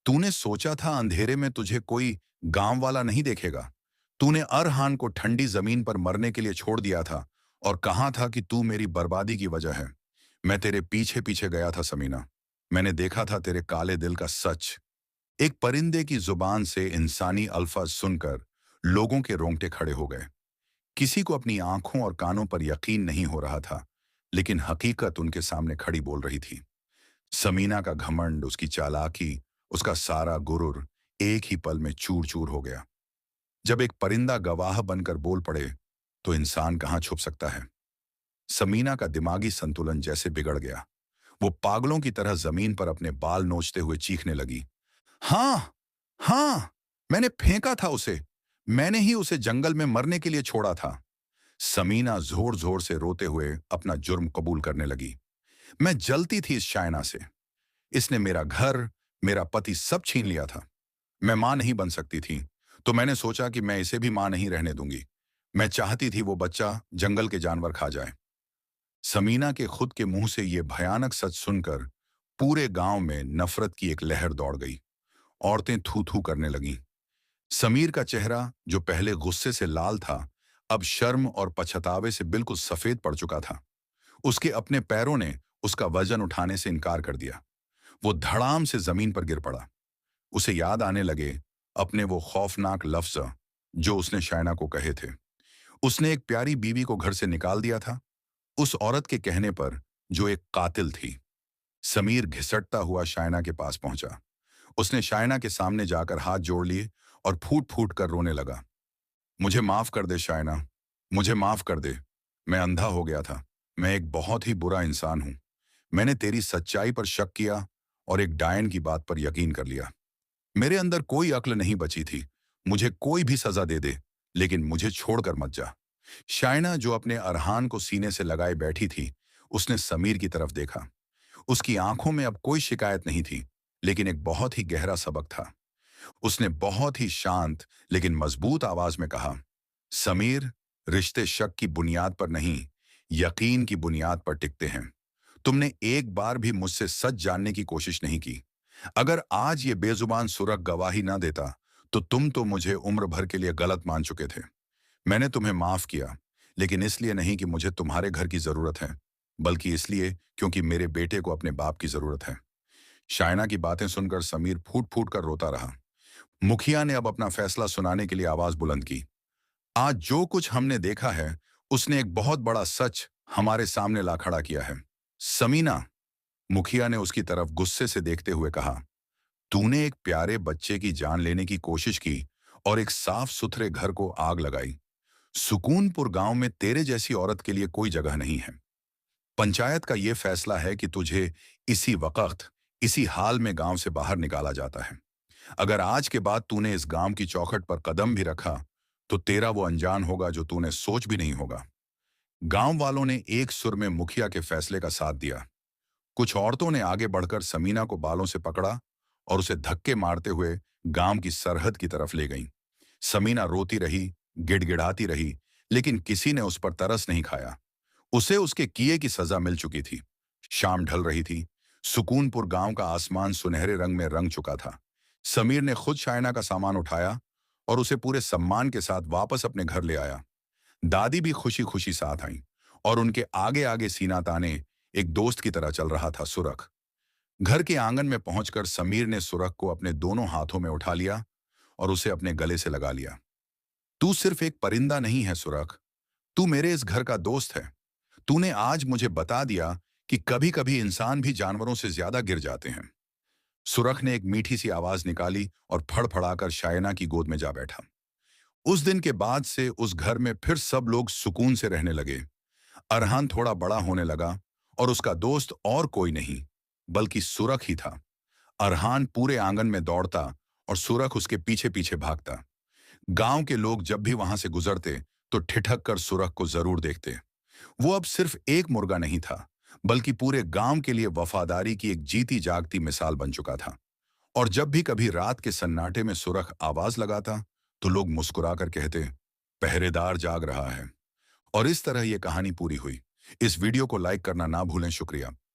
तूने सोचा था अंधेरे में तुझे कोई गांव वाला नहीं देखेगा। तूने अरहान को ठंडी जमीन पर मरने के लिए छोड़ दिया था और कहा था कि तू मेरी बर्बादी की वजह है। मैं तेरे पीछे पीछे गया था समीना। मैंने देखा था तेरे काले दिल का सच। एक परिंदे की जुबान से इंसानी अल्फाज सुनकर लोगों के रोंगटे खड़े हो गए। किसी को अपनी आंखों और कानों पर यकीन नहीं हो रहा था, लेकिन हकीकत उनके सामने खड़ी बोल रही थी। समीना का घमंड, उसकी चालाकी, उसका सारा गुरूर एक ही पल में चूर चूर हो गया। जब एक परिंदा गवाह बनकर बोल पड़े तो इंसान कहाँ छुप सकता है? समीना का दिमागी संतुलन जैसे बिगड़ गया। वो पागलों की तरह जमीन पर अपने बाल नोचते हुए चीखने लगी, हाँ, हाँ, मैंने फेंका था उसे। मैंने ही उसे जंगल में मरने के लिए छोड़ा था। समीना जोर जोर से रोते हुए अपना जुर्म कबूल करने लगी। मैं जलती थी इस शायना से। इसने मेरा घर, मेरा पति सब छीन लिया था। मैं मां नहीं बन सकती थी, तो मैंने सोचा कि मैं इसे भी मां नहीं रहने दूंगी। मैं चाहती थी वो बच्चा जंगल के जानवर खा जाए। समीना के खुद के मुंह से ये भयानक सच सुनकर पूरे गांव में नफरत की एक लहर दौड़ गई। औरतें थू थू करने लगीं। समीर का चेहरा, जो पहले गुस्से से लाल था, अब शर्म और पछतावे से बिल्कुल सफेद पड़ चुका था। उसके अपने पैरों ने उसका वजन उठाने से इनकार कर दिया। वो धड़ाम से जमीन पर गिर पड़ा। उसे याद आने लगे अपने वो खौफनाक लफ्ज जो उसने शायना को कहे थे। उसने एक प्यारी बीवी को घर से निकाल दिया था, उस औरत के कहने पर जो एक कातिल थी। समीर घिसटता हुआ शायना के पास पहुंचा। उसने शायना के सामने जाकर हाथ जोड़ लिए और फूट फूट कर रोने लगा। मुझे माफ कर दे शायना, मुझे माफ कर दे। मैं अंधा हो गया था। मैं एक बहुत ही बुरा इंसान हूं। मैंने तेरी सच्चाई पर शक किया और एक डायन की बात पर यकीन कर लिया। मेरे अंदर कोई अक्ल नहीं बची थी। मुझे कोई भी सजा दे दे, लेकिन मुझे छोड़कर मत जा। शायना, जो अपने अरहान को सीने से लगाए बैठी थी, उसने समीर की तरफ देखा। उसकी आंखों में अब कोई शिकायत नहीं थी, लेकिन एक बहुत ही गहरा सबक था। उसने बहुत ही शांत लेकिन मजबूत आवाज में कहा, समीर, रिश्ते शक की बुनियाद पर नहीं, यकीन की बुनियाद पर टिकते हैं। तुमने एक बार भी मुझसे सच जानने की कोशिश नहीं की। अगर आज ये बेजुबान सुरख गवाही ना देता, तो तुम तो मुझे उम्र भर के लिए गलत मान चुके थे। मैंने तुम्हें माफ किया, लेकिन इसलिए नहीं कि मुझे तुम्हारे घर की जरूरत है, बल्कि इसलिए क्योंकि मेरे बेटे को अपने बाप की जरूरत है। शायना की बातें सुनकर समीर फूट फूट कर रोता रहा। मुखिया ने अब अपना फैसला सुनाने के लिए आवाज बुलंद की, आज जो कुछ हमने देखा है, उसने एक बहुत बड़ा सच हमारे सामने ला खड़ा किया है। समीना, मुखिया ने उसकी तरफ गुस्से से देखते हुए कहा, तूने एक प्यारे बच्चे की जान लेने की कोशिश की और एक साफ सुथरे घर को आग लगाई। सुकूनपुर गांव में तेरे जैसी औरत के लिए कोई जगह नहीं है। पंचायत का यह फैसला है कि तुझे इसी वक्त, इसी हाल में गांव से बाहर निकाला जाता है। अगर आज के बाद तूने इस गांव की चौखट पर कदम भी रखा, तो तेरा वो अनजान होगा जो तूने सोच भी नहीं होगा। गांव वालों ने एक सुर में मुखिया के फैसले का साथ दिया। कुछ औरतों ने आगे बढ़कर समीना को बालों से पकड़ा और उसे धक्के मारते हुए गांव की सरहद की तरफ ले गईं। समीना रोती रही, गिड़गिड़ाती रही, लेकिन किसी ने उस पर तरस नहीं खाया। उसे उसके किए की सजा मिल चुकी थी। शाम ढल रही थी। सुकूनपुर गांव का आसमान सुनहरे रंग में रंग चुका था। समीर ने खुद शायना का सामान उठाया और उसे पूरे सम्मान के साथ वापस अपने घर ले आया। दादी भी खुशी खुशी साथ आई और उनके आगे आगे सीना ताने एक दोस्त की तरह चल रहा था सुरख। घर के आंगन में पहुंचकर समीर ने सुरख को अपने दोनों हाथों में उठा लिया और उसे अपने गले से लगा लिया। तू सिर्फ एक परिंदा नहीं है सुरख, तू मेरे इस घर का दोस्त है। तूने आज मुझे बता दिया कि कभी कभी इंसान भी जानवरों से ज्यादा गिर जाते हैं। सुरख ने एक मीठी सी आवाज निकाली और फड़फड़ाकर शायना की गोद में जा बैठा। उस दिन के बाद से उस घर में फिर सब लोग सुकून से रहने लगे। अरहान थोड़ा बड़ा होने लगा और उसका दोस्त और कोई नहीं बल्कि सुरख ही था। अरहान पूरे आंगन में दौड़ता और सुरख उसके पीछे पीछे भागता। गांव के लोग जब भी वहां से गुजरते तो ठिठक कर सुरख को जरूर देखते। वो अब सिर्फ एक मुर्गा नहीं था, बल्कि पूरे गांव के लिए वफादारी की एक जीती जागती मिसाल बन चुका था। और जब भी कभी रात के सन्नाटे में सुरख आवाज लगाता, तो लोग मुस्कुराकर कहते, पहरेदार जाग रहा है। और इस तरह यह कहानी पूरी हुई। इस वीडियो को लाइक करना ना भूलें। शुक्रिया।